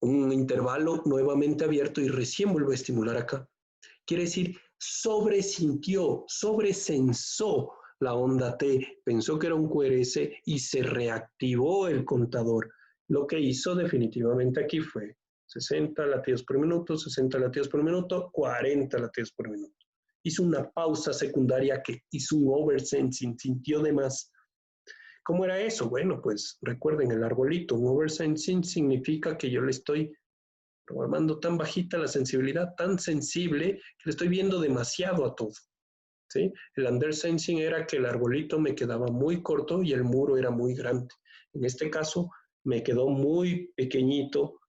un intervalo nuevamente abierto y recién vuelve a estimular acá. Quiere decir, sobresintió, sobresensó la onda T, pensó que era un QRS y se reactivó el contador. Lo que hizo definitivamente aquí fue 60 latidos por minuto, 60 latidos por minuto, 40 latidos por minuto. Hizo una pausa secundaria que hizo un oversensing, sintió de más. ¿Cómo era eso? Bueno, pues recuerden el arbolito, un oversensing significa que yo le estoy programando tan bajita la sensibilidad, tan sensible, que le estoy viendo demasiado a todo. ¿Sí? El undersensing era que el arbolito me quedaba muy corto y el muro era muy grande. En este caso, me quedó muy pequeñito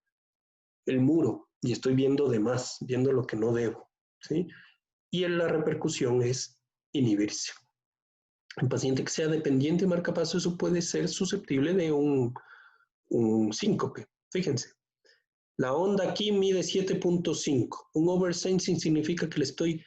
el muro y estoy viendo de más, viendo lo que no debo. ¿Sí? Y la repercusión es inhibirse. Un paciente que sea dependiente de marcapaso, eso puede ser susceptible de un síncope. Fíjense, la onda aquí mide 7.5. Un oversensing significa que le estoy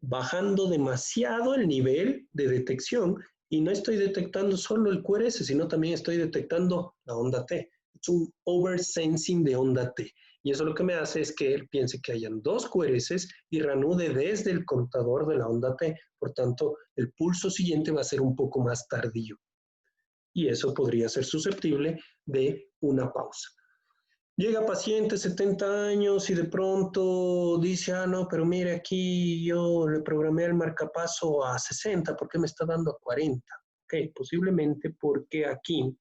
bajando demasiado el nivel de detección y no estoy detectando solo el QRS, sino también estoy detectando la onda T. Es un oversensing de onda T. Y eso lo que me hace es que él piense que hayan dos QRS y reanude desde el contador de la onda T. Por tanto, el pulso siguiente va a ser un poco más tardío. Y eso podría ser susceptible de una pausa. Llega paciente 70 años y de pronto dice, no, pero mire, aquí yo le programé el marcapaso a 60, ¿por qué me está dando a 40? Ok, posiblemente porque aquí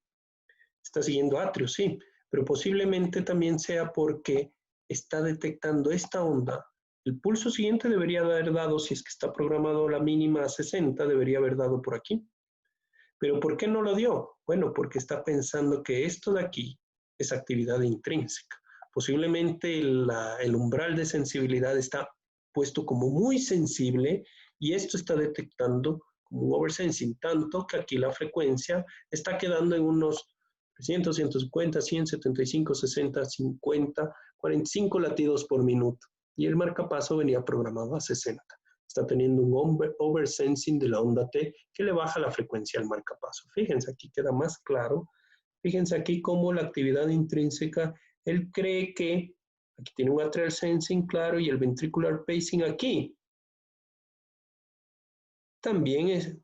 está siguiendo atrio, sí, pero posiblemente también sea porque está detectando esta onda. El pulso siguiente debería haber dado, si es que está programado la mínima a 60, debería haber dado por aquí. ¿Pero por qué no lo dio? Bueno, porque está pensando que esto de aquí es actividad intrínseca. Posiblemente el umbral de sensibilidad está puesto como muy sensible y esto está detectando como un oversensing, tanto que aquí la frecuencia está quedando en unos 300, 150, 100, 75, 60, 50, 45 latidos por minuto. Y el marcapaso venía programado a 60. Está teniendo un oversensing de la onda T que le baja la frecuencia al marcapaso. Fíjense, aquí queda más claro. Fíjense aquí cómo la actividad intrínseca, él cree que aquí tiene un atrial sensing claro y el ventricular pacing aquí también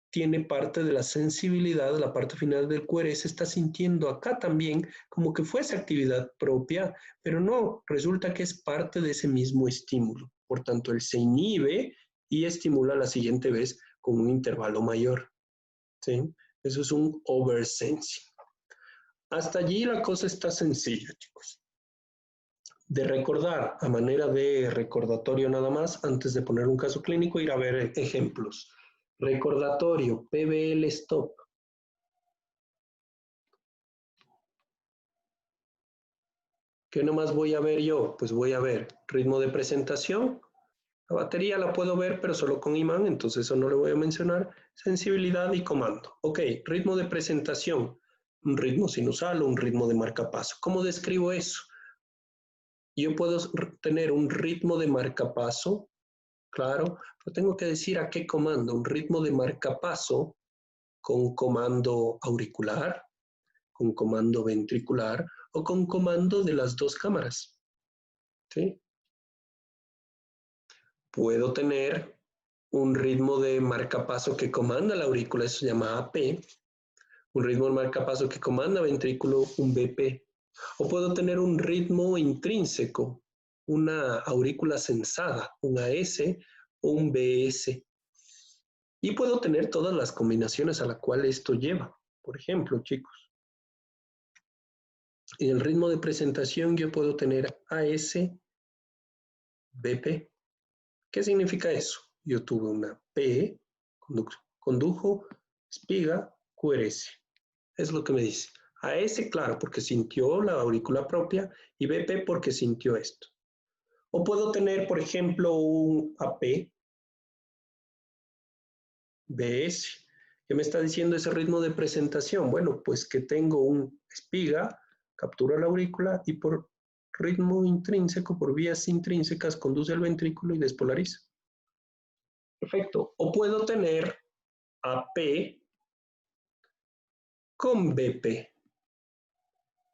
tiene parte de la sensibilidad, la parte final del QRS está sintiendo acá también como que fuese actividad propia, pero no, resulta que es parte de ese mismo estímulo. Por tanto, él se inhibe y estimula la siguiente vez con un intervalo mayor. ¿Sí? Eso es un oversensing. Hasta allí la cosa está sencilla, chicos. De recordar, a manera de recordatorio nada más, antes de poner un caso clínico, ir a ver ejemplos. Recordatorio, PBL stop. ¿Qué nomás voy a ver yo? Pues voy a ver ritmo de presentación. La batería la puedo ver, pero solo con imán, entonces eso no le voy a mencionar. Sensibilidad y comando. Ok, ritmo de presentación. Un ritmo sinusal o un ritmo de marcapaso. ¿Cómo describo eso? Yo puedo tener un ritmo de marcapaso, claro, pero tengo que decir a qué comando. Un ritmo de marcapaso con comando auricular, con comando ventricular o con comando de las dos cámaras. ¿Sí? Puedo tener un ritmo de marcapaso que comanda la aurícula, eso se llama AP, un ritmo de marcapaso que comanda ventrículo, un BP. O puedo tener un ritmo intrínseco, una aurícula sensada, un AS o un BS. Y puedo tener todas las combinaciones a las cuales esto lleva. Por ejemplo, chicos, en el ritmo de presentación yo puedo tener AS, BP. ¿Qué significa eso? Yo tuve una P, condujo, espiga, QRS. Es lo que me dice. AS, claro, porque sintió la aurícula propia, y BP porque sintió esto. O puedo tener, por ejemplo, un AP, BS. ¿Qué me está diciendo ese ritmo de presentación? Bueno, pues que tengo un espiga, captura la aurícula y por ritmo intrínseco, por vías intrínsecas, conduce al ventrículo y despolariza. Perfecto. O puedo tener AP con BP.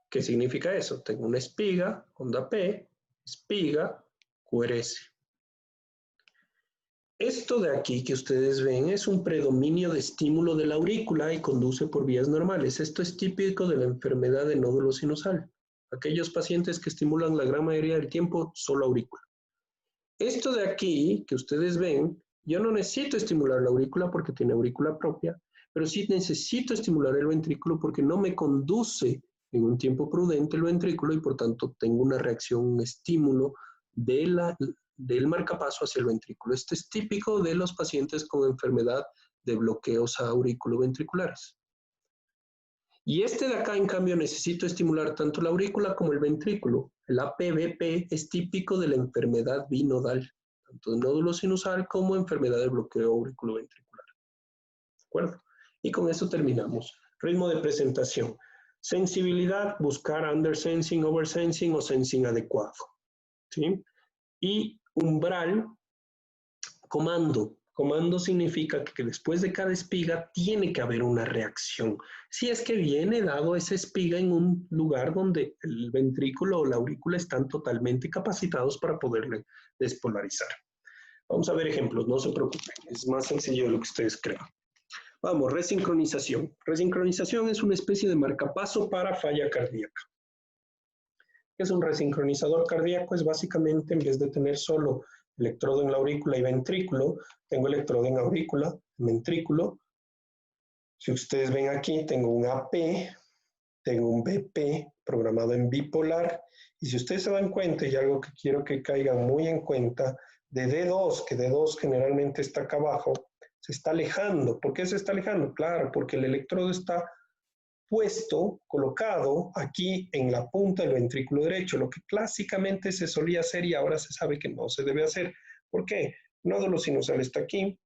¿Qué significa eso? Tengo una espiga, onda P, espiga, QRS. Esto de aquí que ustedes ven es un predominio de estímulo de la aurícula y conduce por vías normales. Esto es típico de la enfermedad de nódulo sinusal. Aquellos pacientes que estimulan la gran mayoría del tiempo solo aurícula. Esto de aquí que ustedes ven, yo no necesito estimular la aurícula porque tiene aurícula propia, pero sí necesito estimular el ventrículo porque no me conduce en un tiempo prudente el ventrículo y por tanto tengo una reacción, un estímulo del marcapaso hacia el ventrículo. Este es típico de los pacientes con enfermedad de bloqueos auriculoventriculares. Y este de acá, en cambio, necesito estimular tanto la aurícula como el ventrículo. El APBP es típico de la enfermedad binodal, tanto de nódulo sinusal como enfermedad de bloqueo auriculoventricular. ¿De acuerdo? Y con eso terminamos. Ritmo de presentación. Sensibilidad, buscar undersensing, oversensing o sensing adecuado. ¿Sí? Y umbral, comando. Comando significa que después de cada espiga tiene que haber una reacción. Si es que viene dado esa espiga en un lugar donde el ventrículo o la aurícula están totalmente capacitados para poderle despolarizar. Vamos a ver ejemplos, no se preocupen, es más sencillo de lo que ustedes creen. Vamos, resincronización. Resincronización es una especie de marcapaso para falla cardíaca. ¿Qué es un resincronizador cardíaco? Es básicamente, en vez de tener solo electrodo en la aurícula y ventrículo, tengo electrodo en aurícula, ventrículo. Si ustedes ven aquí, tengo un AP, tengo un BP programado en bipolar, y si ustedes se dan cuenta, y algo que quiero que caigan muy en cuenta, de D2, que D2 generalmente está acá abajo, se está alejando. ¿Por qué se está alejando? Claro, porque el electrodo está puesto, colocado aquí en la punta del ventrículo derecho, lo que clásicamente se solía hacer y ahora se sabe que no se debe hacer. ¿Por qué? Nódulo sinusal está aquí,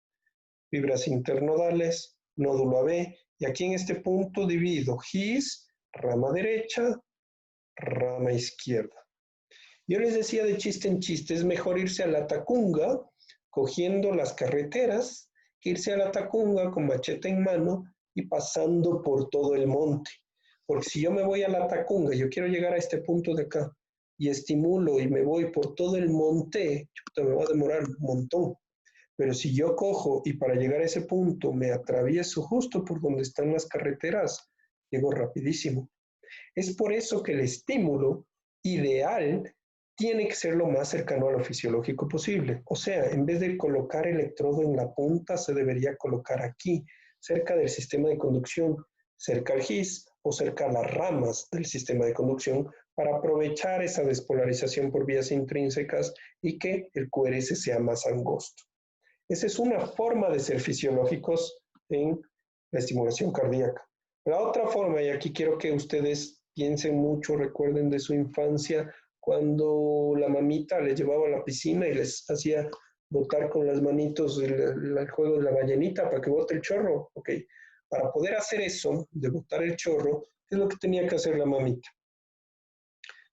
fibras internodales, nódulo AB, y aquí en este punto divido GIS, rama derecha, rama izquierda. Yo les decía de chiste en chiste, es mejor irse a la Tacunga cogiendo las carreteras que irse a la Tacunga con machete en mano y pasando por todo el monte. Porque si yo me voy a la Tacunga, yo quiero llegar a este punto de acá y estimulo y me voy por todo el monte, me va a demorar un montón. Pero si yo cojo y para llegar a ese punto me atravieso justo por donde están las carreteras, llego rapidísimo. Es por eso que el estímulo ideal tiene que ser lo más cercano a lo fisiológico posible. O sea, en vez de colocar el electrodo en la punta, se debería colocar aquí, cerca del sistema de conducción, cerca al GIS o cerca a las ramas del sistema de conducción para aprovechar esa despolarización por vías intrínsecas y que el QRS sea más angosto. Esa es una forma de ser fisiológicos en la estimulación cardíaca. La otra forma, y aquí quiero que ustedes piensen mucho, recuerden de su infancia, cuando la mamita les llevaba a la piscina y les hacía botar con las manitos el juego de la ballenita para que bote el chorro. Ok, para poder hacer eso, de botar el chorro, ¿qué es lo que tenía que hacer la mamita?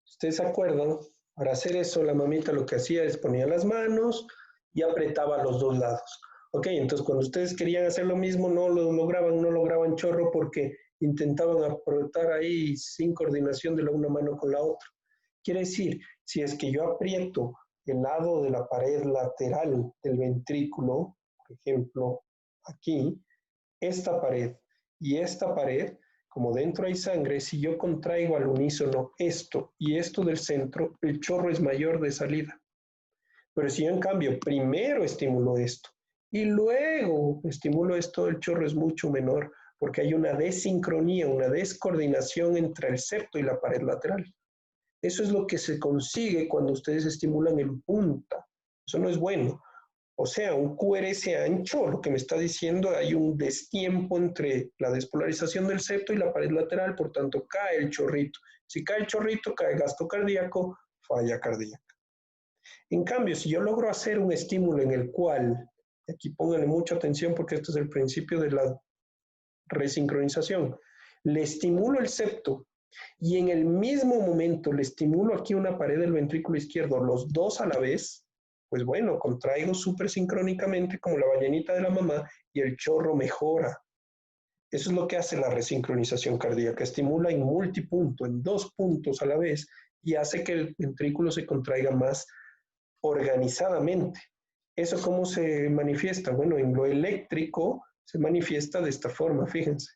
¿Ustedes se acuerdan? Para hacer eso, la mamita lo que hacía es ponía las manos y apretaba los dos lados. Ok, entonces cuando ustedes querían hacer lo mismo, no lo lograban, no lograban chorro porque intentaban apretar ahí sin coordinación de la una mano con la otra. Quiere decir, si es que yo aprieto el lado de la pared lateral del ventrículo, por ejemplo, aquí, esta pared y esta pared, como dentro hay sangre, si yo contraigo al unísono esto y esto del centro, el chorro es mayor de salida. Pero si yo en cambio primero estimulo esto y luego estimulo esto, el chorro es mucho menor porque hay una desincronía, una descoordinación entre el septo y la pared lateral. Eso es lo que se consigue cuando ustedes estimulan en punta. Eso no es bueno. O sea, un QRS ancho, lo que me está diciendo, hay un destiempo entre la despolarización del septo y la pared lateral, por tanto cae el chorrito. Si cae el chorrito, cae gasto cardíaco, falla cardíaca. En cambio, si yo logro hacer un estímulo en el cual, aquí pónganle mucha atención porque esto es el principio de la resincronización, le estimulo el septo y en el mismo momento le estimulo aquí una pared del ventrículo izquierdo, los dos a la vez, pues bueno, contraigo súper sincrónicamente como la ballenita de la mamá y el chorro mejora. Eso es lo que hace la resincronización cardíaca, estimula en multipunto, en dos puntos a la vez y hace que el ventrículo se contraiga más organizadamente. ¿Eso cómo se manifiesta? Bueno, en lo eléctrico se manifiesta de esta forma, fíjense.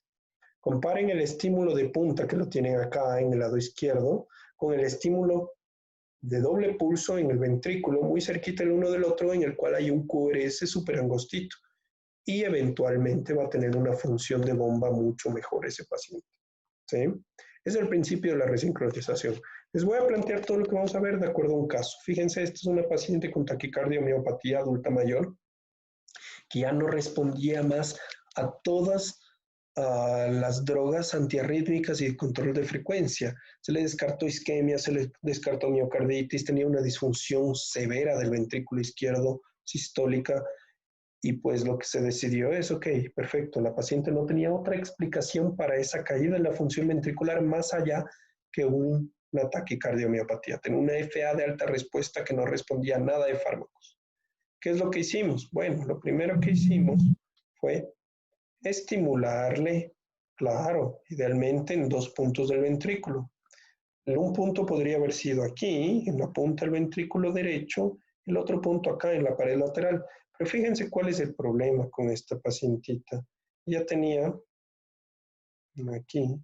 Comparen el estímulo de punta, que lo tienen acá en el lado izquierdo, con el estímulo de doble pulso en el ventrículo, muy cerquita el uno del otro, en el cual hay un QRS súper angostito. Y eventualmente va a tener una función de bomba mucho mejor ese paciente. ¿Sí? Es el principio de la resincronización. Les voy a plantear todo lo que vamos a ver de acuerdo a un caso. Fíjense, esta es una paciente con taquicardia o miopatía adulta mayor que ya no respondía más a todas las drogas antiarrítmicas y de control de frecuencia. Se le descartó isquemia, se le descartó miocarditis, tenía una disfunción severa del ventrículo izquierdo sistólica y pues lo que se decidió es, ok, perfecto, la paciente no tenía otra explicación para esa caída en la función ventricular más allá que una taquicardiomiopatía. Tenía una FA de alta respuesta que no respondía a nada de fármacos. ¿Qué es lo que hicimos? Bueno, lo primero que hicimos fue estimularle, claro, idealmente en dos puntos del ventrículo. En un punto podría haber sido aquí, en la punta del ventrículo derecho, el otro punto acá en la pared lateral. Pero fíjense cuál es el problema con esta pacientita. Ya tenía aquí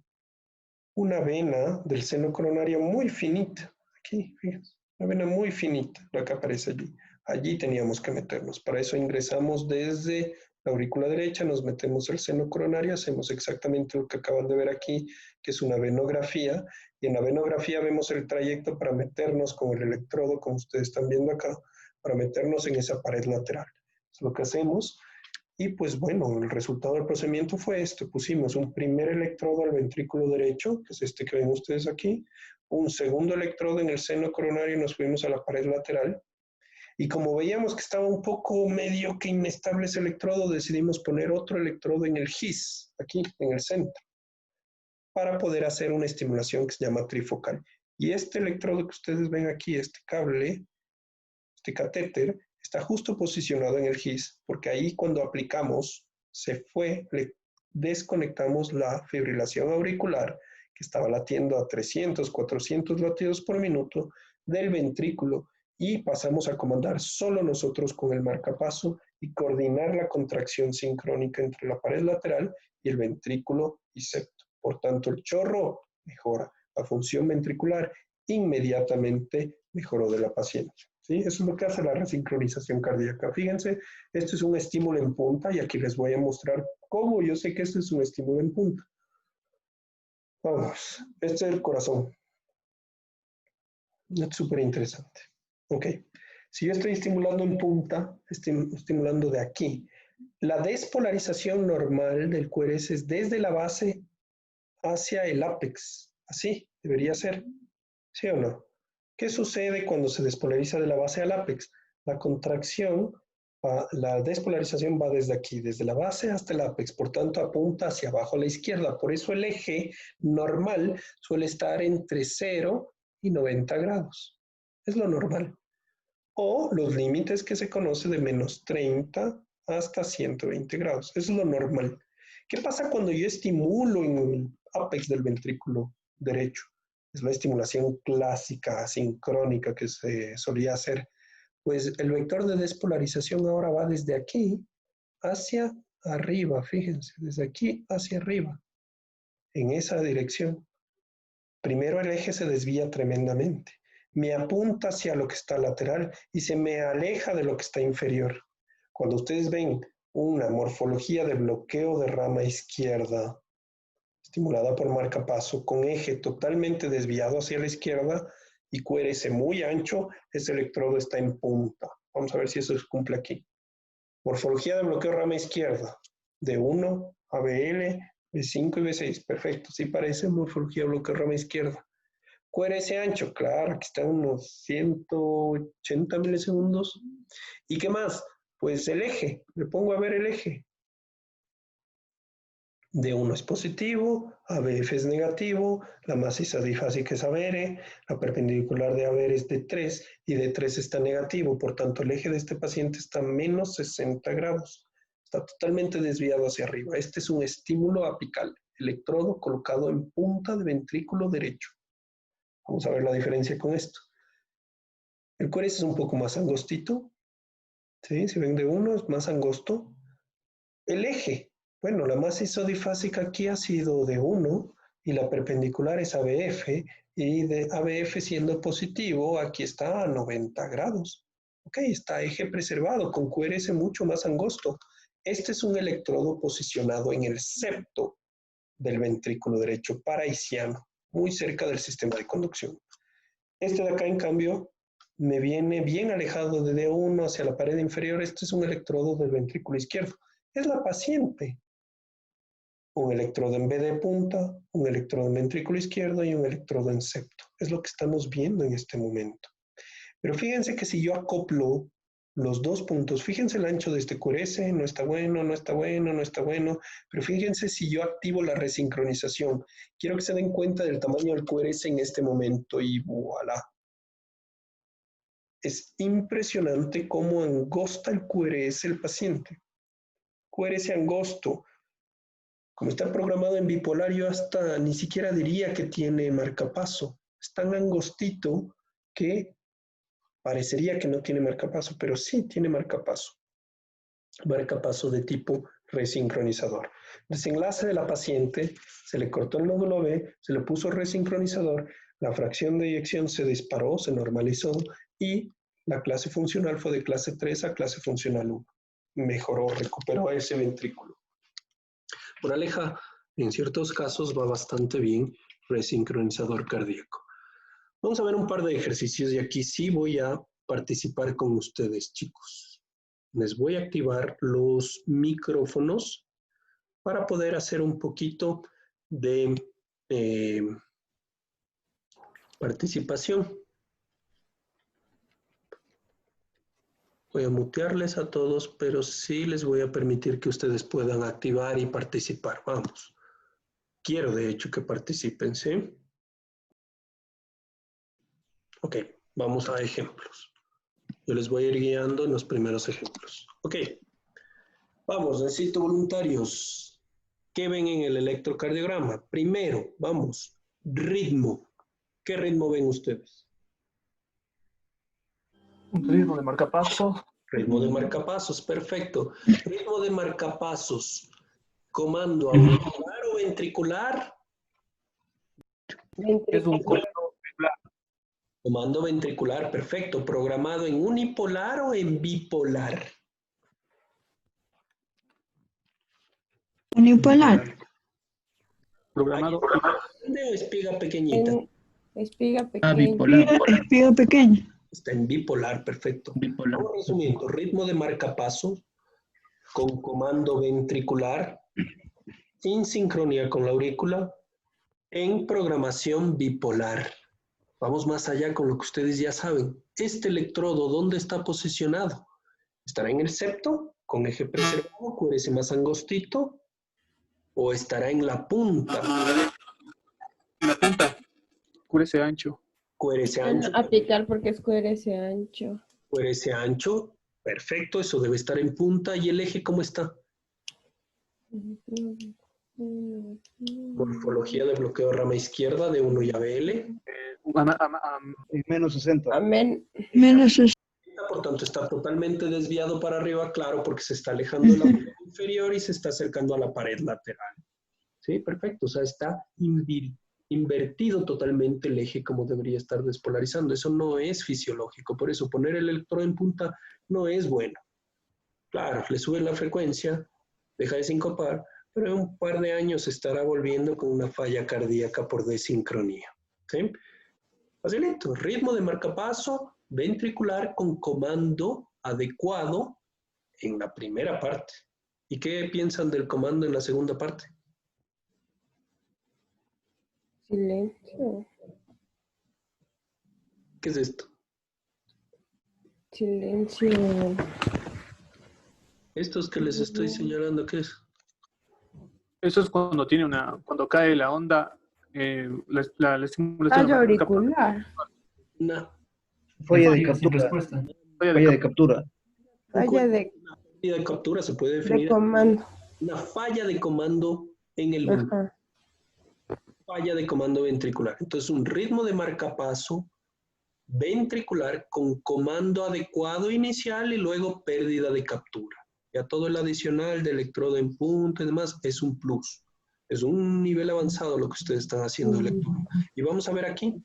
una vena del seno coronario muy finita. Aquí, fíjense, una vena muy finita, la que aparece allí. Allí teníamos que meternos. Para eso ingresamos desde la aurícula derecha, nos metemos al seno coronario, hacemos exactamente lo que acaban de ver aquí, que es una venografía, y en la venografía vemos el trayecto para meternos con el electrodo, como ustedes están viendo acá, para meternos en esa pared lateral. Es lo que hacemos. Y pues bueno, el resultado del procedimiento fue esto. Pusimos un primer electrodo al ventrículo derecho, que es este que ven ustedes aquí, un segundo electrodo en el seno coronario y nos fuimos a la pared lateral. Y como veíamos que estaba un poco medio que inestable ese electrodo, decidimos poner otro electrodo en el GIS, aquí en el centro, para poder hacer una estimulación que se llama trifocal. Y este electrodo que ustedes ven aquí, este cable, este catéter, está justo posicionado en el GIS, porque ahí cuando aplicamos, le desconectamos la fibrilación auricular, que estaba latiendo a 300, 400 latidos por minuto, del ventrículo, y pasamos a comandar solo nosotros con el marcapaso y coordinar la contracción sincrónica entre la pared lateral y el ventrículo y septo. Por tanto, el chorro mejora, la función ventricular inmediatamente mejoró de la paciente. ¿Sí? Eso es lo que hace la resincronización cardíaca. Fíjense, esto es un estímulo en punta y aquí les voy a mostrar cómo yo sé que esto es un estímulo en punta. Vamos, este es el corazón. Es súper interesante. Ok, si yo estoy estimulando en punta, estimulando de aquí, la despolarización normal del QRS es desde la base hacia el ápex. Así debería ser. ¿Sí o no? ¿Qué sucede cuando se despolariza de la base al ápex? La contracción, la despolarización va desde aquí, desde la base hasta el ápex, por tanto apunta hacia abajo a la izquierda. Por eso el eje normal suele estar entre 0 y 90 grados. Es lo normal. O los límites que se conoce de menos 30 hasta 120 grados. Eso es lo normal. ¿Qué pasa cuando yo estimulo en el apex del ventrículo derecho? Es la estimulación clásica, asincrónica que se solía hacer. Pues el vector de despolarización ahora va desde aquí hacia arriba, fíjense, desde aquí hacia arriba, en esa dirección. Primero el eje se desvía tremendamente, me apunta hacia lo que está lateral y se me aleja de lo que está inferior. Cuando ustedes ven una morfología de bloqueo de rama izquierda, estimulada por marcapaso, con eje totalmente desviado hacia la izquierda y QRS muy ancho, ese electrodo está en punta. Vamos a ver si eso se cumple aquí. Morfología de bloqueo rama izquierda, D1, ABL, B5 y B6. Perfecto, sí parece morfología de bloqueo rama izquierda. QRS ancho, claro, aquí están unos 180 milisegundos. ¿Y qué más? Pues el eje, le pongo a ver el eje. D1 es positivo, ABF es negativo, la masa isadifásica es ABR, la perpendicular de ABR es D3 y D3 está negativo, por tanto el eje de este paciente está a menos 60 grados, está totalmente desviado hacia arriba. Este es un estímulo apical, electrodo colocado en punta de ventrículo derecho. Vamos a ver la diferencia con esto. El QRS es un poco más angostito, ¿sí? Si ven D1 es más angosto. El eje, bueno, la masa isodifásica aquí ha sido de 1 y la perpendicular es ABF y de ABF siendo positivo, aquí está a 90 grados. Ok, está eje preservado con QRS mucho más angosto. Este es un electrodo posicionado en el septo del ventrículo derecho paraisiano, muy cerca del sistema de conducción. Este de acá, en cambio, me viene bien alejado de D1 hacia la pared inferior. Este es un electrodo del ventrículo izquierdo. Es la paciente. Un electrodo en B de punta, un electrodo en ventrículo izquierdo y un electrodo en septo. Es lo que estamos viendo en este momento. Pero fíjense que si yo acoplo los dos puntos, fíjense el ancho de este QRS, no está bueno, no está bueno, no está bueno, pero fíjense si yo activo la resincronización. Quiero que se den cuenta del tamaño del QRS en este momento y voilà. Es impresionante cómo angosta el QRS el paciente. QRS angosto. Como está programado en bipolar, yo hasta ni siquiera diría que tiene marcapaso. Es tan angostito que parecería que no tiene marcapaso, pero sí tiene marcapaso. Marcapaso de tipo resincronizador. Desenlace de la paciente, se le cortó el nódulo B, se le puso resincronizador, la fracción de eyección se disparó, se normalizó y la clase funcional fue de clase 3 a clase funcional 1. Mejoró, recuperó ese ventrículo. Moraleja, en ciertos casos va bastante bien resincronizador cardíaco. Vamos a ver un par de ejercicios y aquí sí voy a participar con ustedes, chicos. Les voy a activar los micrófonos para poder hacer un poquito de participación. Voy a mutearles a todos, pero sí les voy a permitir que ustedes puedan activar y participar. Vamos. Quiero, de hecho, que participen, ¿sí? Ok, vamos a ejemplos. Yo les voy a ir guiando en los primeros ejemplos. Ok, vamos, necesito voluntarios. ¿Qué ven en el electrocardiograma? Primero, vamos, ritmo. ¿Qué ritmo ven ustedes?
Un ritmo de marcapasos.
Ritmo de marcapasos, perfecto. Ritmo de marcapasos. Comando auricular o ventricular.
Es un comando
Comando ventricular, perfecto. Programado en unipolar o en bipolar.
Unipolar.
programado.
¿Grande o espiga pequeñita?
Espiga pequeña.
Bipolar. Espiga pequeña.
Está en bipolar, perfecto.
Bipolar.
Vamos resumiendo, ritmo de marcapaso con comando ventricular, sin sincronía con la aurícula, en programación bipolar. Vamos más allá con lo que ustedes ya saben. Este electrodo, ¿dónde está posicionado? ¿Estará en el septo, con eje preservado, QRS más angostito? ¿O estará en la punta?
En la punta. QRS ancho.
QRS ancho.
Aplicar porque es QRS ancho.
QRS ancho. Perfecto, eso debe estar en punta. ¿Y el eje cómo está? Morfología de bloqueo rama izquierda de 1 llave L.
Menos 60.
Amén.
Menos es
Por tanto, está totalmente desviado para arriba, claro, porque se está alejando de la pared inferior y se está acercando a la pared lateral. Sí, perfecto. O sea, está invertido totalmente el eje como debería estar despolarizando. Eso no es fisiológico. Por eso, poner el electrodo en punta no es bueno. Claro, le sube la frecuencia, deja de sincopar, pero en un par de años se estará volviendo con una falla cardíaca por desincronía. ¿Sí? Facilito. Ritmo de marcapaso ventricular con comando adecuado en la primera parte. ¿Y qué piensan del comando en la segunda parte?
Silencio.
¿Qué es esto?
Silencio.
Estos que les estoy señalando, ¿qué es?
Eso es cuando cuando cae la onda, la estimulación.
Fallo auricular.
Una
Falla de
Sin
captura.
respuesta.
Falla de captura.
Falla de
falla de captura se puede definir
comando.
una falla de comando en el bulbo.
Ajá.
Falla de comando ventricular. Entonces, un ritmo de marcapaso ventricular con comando adecuado inicial y luego pérdida de captura. Ya todo el adicional de electrodo en punto y demás es un plus. Es un nivel avanzado lo que ustedes están haciendo de lectura. Y vamos a ver aquí.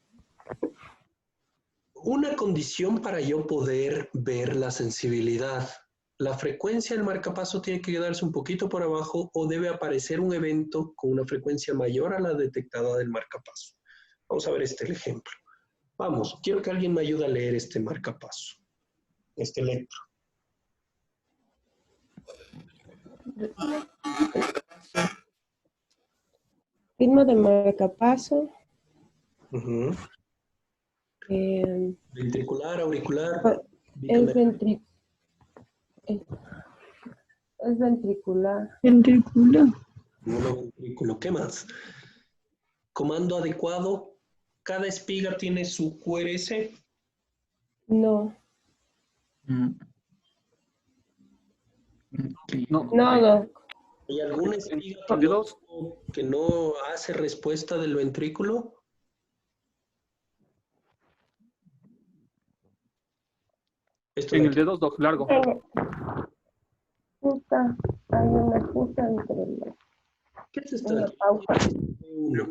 Una condición para yo poder ver la sensibilidad. La frecuencia del marcapaso tiene que quedarse un poquito por abajo o debe aparecer un evento con una frecuencia mayor a la detectada del marcapaso. Vamos a ver el ejemplo. Vamos, quiero que alguien me ayude a leer este marcapaso, este electro.
Ritmo de marcapaso.
Ventricular, auricular.
Es ventricular.
ventricular.
Ventrículo. ¿Qué más? Comando adecuado. Cada espiga tiene su QRS.
No.
No.
No.
¿Hay alguna espiga
¿Dos?
que no hace respuesta del ventrículo? Esto
En
de
el
aquí.
dedo largo.
Justa. Hay una justa entre los.
¿Qué es esto de
Una
aquí?
pausa.
Uno.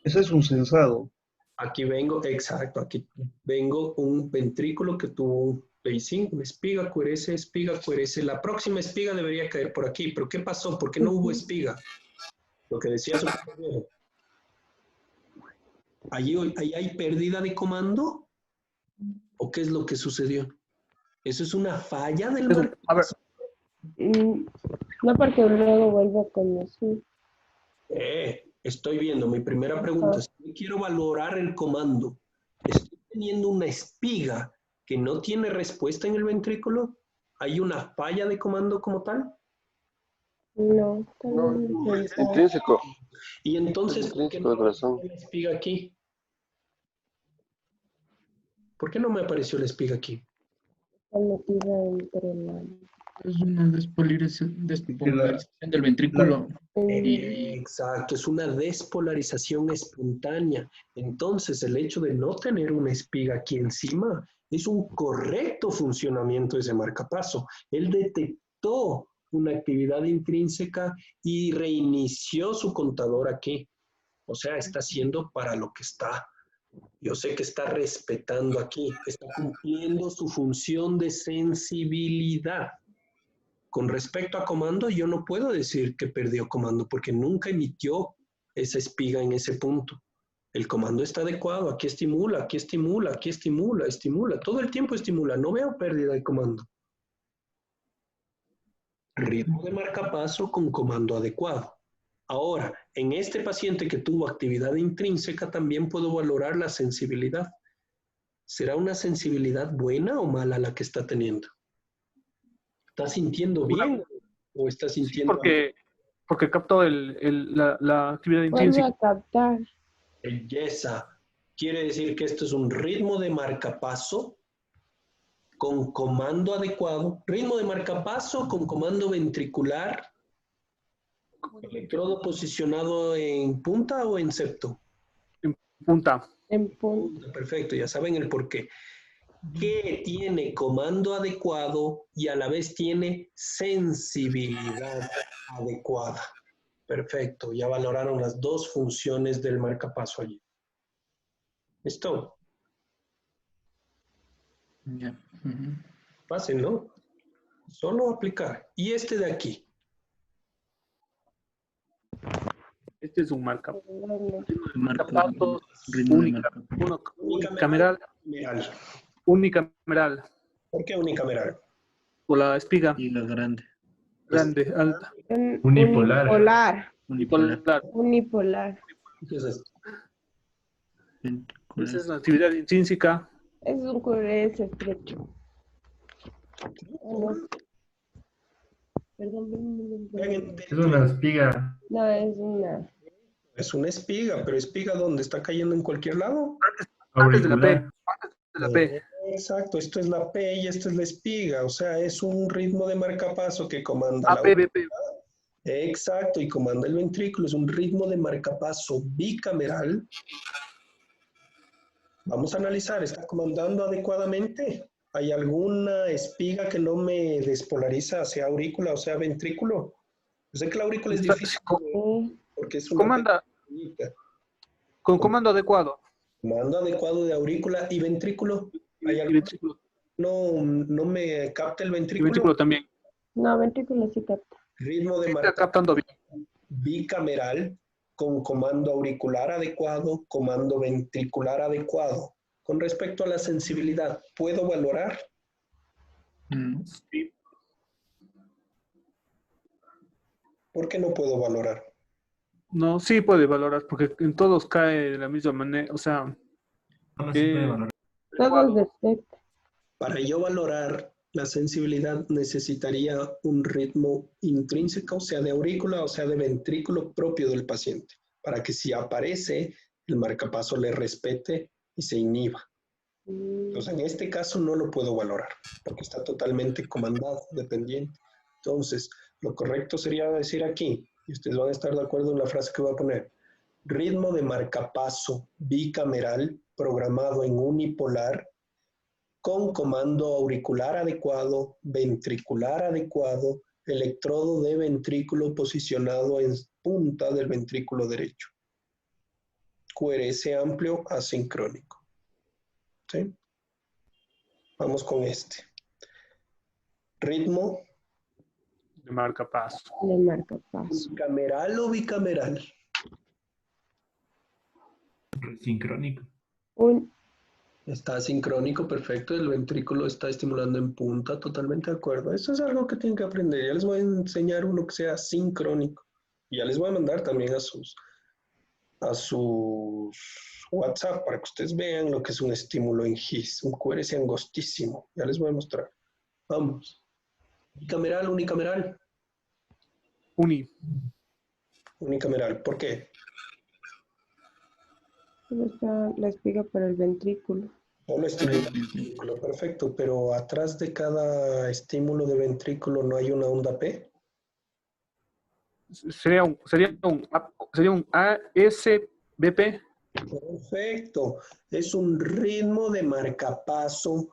Ese es un sensado.
Aquí vengo, exacto, aquí vengo un ventrículo que tuvo un pacing, una espiga, QRS. La próxima espiga debería caer por aquí, pero ¿qué pasó? ¿Por qué no hubo espiga? Lo que decía su compañero. ¿Ahí hay pérdida de comando? ¿O qué es lo que sucedió? ¿Eso es una falla del marcapaso?
A ver,
No, porque luego vuelvo a conocer.
Estoy viendo, mi primera pregunta, si yo quiero valorar el comando, ¿estoy teniendo una espiga que no tiene respuesta en el ventrículo? ¿Hay una falla de comando como tal?
No,
Es intrínseco.
Y entonces, ¿por qué no
Intrínseco de corazón.
apareció la espiga aquí? ¿Por qué no me apareció la espiga aquí?
está metida entre la.
Es una despolarización del ventrículo.
Exacto, es una despolarización espontánea. Entonces, el hecho de no tener una espiga aquí encima es un correcto funcionamiento de ese marcapaso. Él detectó una actividad intrínseca y reinició su contador aquí. O sea, está haciendo para lo que está. Yo sé que está respetando aquí, está cumpliendo su función de sensibilidad. Con respecto a comando, yo no puedo decir que perdió comando porque nunca emitió esa espiga en ese punto. El comando está adecuado, aquí estimula, aquí estimula, aquí estimula, estimula, todo el tiempo estimula, no veo pérdida de comando. Ritmo de marcapaso con comando adecuado. Ahora, en este paciente que tuvo actividad intrínseca también puedo valorar la sensibilidad. ¿Será una sensibilidad buena o mala la que está teniendo? ¿Está sintiendo bien o está sintiendo
porque captó la actividad
Vuelve
intrínseca.
a captar.
belleza? Quiere decir que esto es un ritmo de marcapaso con comando adecuado, ritmo de marcapaso con comando ventricular, electrodo posicionado en punta o en septo.
Punta.
En punto.
Perfecto, ya saben el porqué. Que tiene comando adecuado y a la vez tiene sensibilidad adecuada. Perfecto, ya valoraron las dos funciones del marcapaso allí. ¿Listo?
Ya. Ujú.
Fácil, ¿no? Solo aplicar. Y este de aquí.
Este es un marca.
Marcapasos, ritmo de marcapasos.
Unicameral.
Unicameral.
Unicameral.
¿Por qué unicameral?
Por la espiga
Y la grande.
grande, alta.
Unipolar.
Unipolar.
Unipolar.
Unipolar.
¿Qué es esto?
Esa es la actividad intrínseca.
Es un QRS estrecho. Ah, no. Perdón.
Es una espiga.
No, es una.
Es una espiga, pero espiga ¿dónde? ¿Está cayendo en cualquier lado?
Antes de la P.
Auricular.
Antes de la P.
Exacto, esto es la P y esto es la espiga, o sea, es un ritmo de marcapaso que comanda la
APBP.
Exacto, y comanda el ventrículo, es un ritmo de marcapaso bicameral. Vamos a analizar, ¿está comandando adecuadamente? ¿Hay alguna espiga que no me despolariza hacia aurícula o sea ventrículo? Yo sé que la aurícula es difícil porque es una
Comanda
pequeñita.
con comando adecuado.
Comando adecuado de aurícula y ventrículo. ¿Hay
Y
algo?
ventrículo.
No me capta el
Y
ventrículo.
ventrículo también.
No, ventrículo sí capta.
Ritmo de
Está
marca
captando bien.
bicameral con comando auricular adecuado, comando ventricular adecuado. Con respecto a la sensibilidad, ¿puedo valorar?
Sí.
¿Por qué no puedo valorar?
No, sí puede valorar, porque en todos cae de la misma manera. O sea,
No se puede valorar.
Todos detectan.
Para yo valorar la sensibilidad necesitaría un ritmo intrínseco, o sea, de aurícula, o sea, de ventrículo propio del paciente, para que si aparece, el marcapaso le respete y se inhiba. Entonces, en este caso no lo puedo valorar, porque está totalmente comandado, dependiente. Entonces, lo correcto sería decir aquí, y ustedes van a estar de acuerdo en la frase que voy a poner, ritmo de marcapaso bicameral programado en unipolar con comando auricular adecuado, ventricular adecuado, electrodo de ventrículo posicionado en punta del ventrículo derecho. QRS amplio asincrónico. ¿Sí? Vamos con este. Ritmo.
de marcapaso.
De marcapaso.
¿Cameral o bicameral?
Sincrónico.
Está sincrónico, perfecto. El ventrículo está estimulando en punta, totalmente de acuerdo. Eso es algo que tienen que aprender. Ya les voy a enseñar uno que sea sincrónico. Y ya les voy a mandar también a sus WhatsApp para que ustedes vean lo que es un estímulo en GIS, un QRS angostísimo. Ya les voy a mostrar. Vamos. Bicameral, unicameral. Unicameral. ¿Por qué?
Solo está la espiga para el ventrículo.
Solo estimula el ventrículo, perfecto. Pero atrás de cada estímulo de ventrículo no hay una onda P.
Sería un ASBP.
Perfecto. Es un ritmo de marcapaso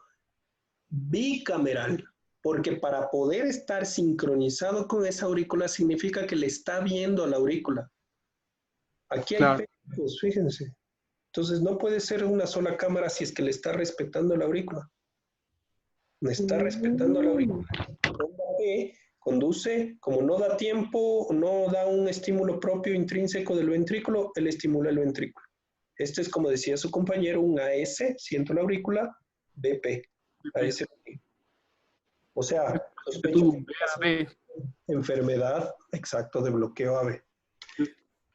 bicameral, porque para poder estar sincronizado con esa aurícula significa que le está viendo a la aurícula. Aquí hay
Claro.
pecos, fíjense. Entonces no puede ser una sola cámara si es que le está respetando la aurícula. Le está respetando la aurícula. Onda P conduce, como no da tiempo, no da un estímulo propio intrínseco del ventrículo, él estimula el ventrículo. Este es, como decía su compañero, un AS, siento la aurícula, BP. AS. O sea, sospecho
AB.
enfermedad, exacto, de bloqueo AB.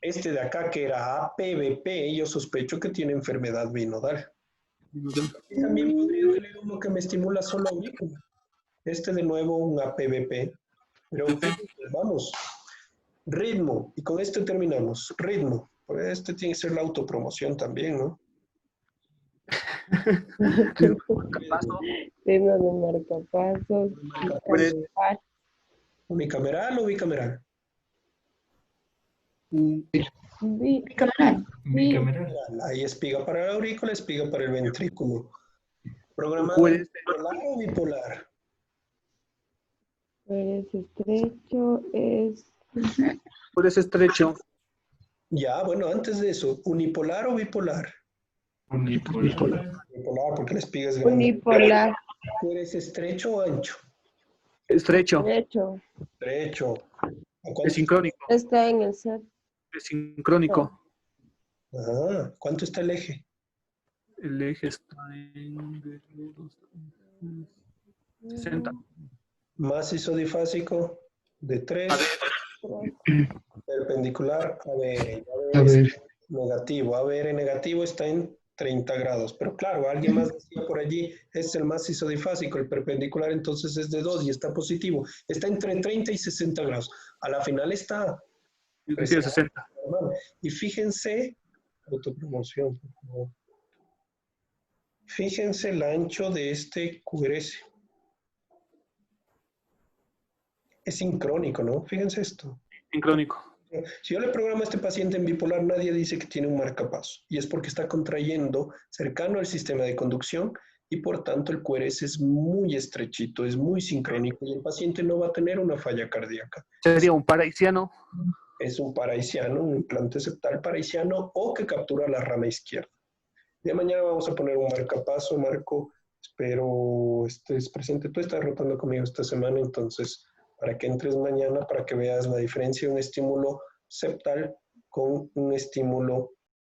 Este de acá, que era APBP, yo sospecho que tiene enfermedad binodal. Y también podría tener uno que me estimula solo aurícula. Este de nuevo, un APBP. Pero vamos, ritmo, y con este terminamos. Ritmo, porque este tiene que ser la autopromoción también, ¿no?
Marcapaso.
Ritmo de marcapasos. Bicameral.
¿Unicameral o bicameral?
Bicameral.
Hay espiga para la aurícula, espiga para el ventrículo. ¿Programado
Puede ser.
bipolar o bipolar?
Es estrecho, es
Puede ser estrecho.
Ya, bueno, antes de eso, ¿unipolar o bipolar?
Unipolar.
Bipolar, porque la espiga es grande.
unipolar,
¿Eres estrecho o ancho?
Estrecho.
estrecho.
Estrecho. ¿A cuánto?
Es sincrónico.
Está en el set.
Es sincrónico.
Ah, ¿cuánto está el eje?
El eje está en 60.
Más isodifásico de 3. Perpendicular ABR.
A ver,
Negativo. ABR negativo está en 30 grados. Pero claro, alguien más decía por allí, es el más isodifásico, el perpendicular entonces es de 2 y está positivo. Está entre 30 y 60 grados. A la final está...
Yo decía 60.
Y fíjense, autopromoción, por favor. Fíjense el ancho de este QRS. Es sincrónico, ¿no? Fíjense esto.
Sincrónico.
Si yo le programo a este paciente en bipolar, nadie dice que tiene un marcapaso. Y es porque está contrayendo cercano al sistema de conducción y por tanto el QRS es muy estrechito, es muy sincrónico y el paciente no va a tener una falla cardíaca.
Sería un paraisiano.
Es un paraisiano, un implante septal paraisiano o que captura la rama izquierda. De mañana vamos a poner un marcapaso, Marco. Espero estés presente. Tú estás rotando conmigo esta semana, entonces para que entres mañana, para que veas la diferencia de un estímulo septal con un estímulo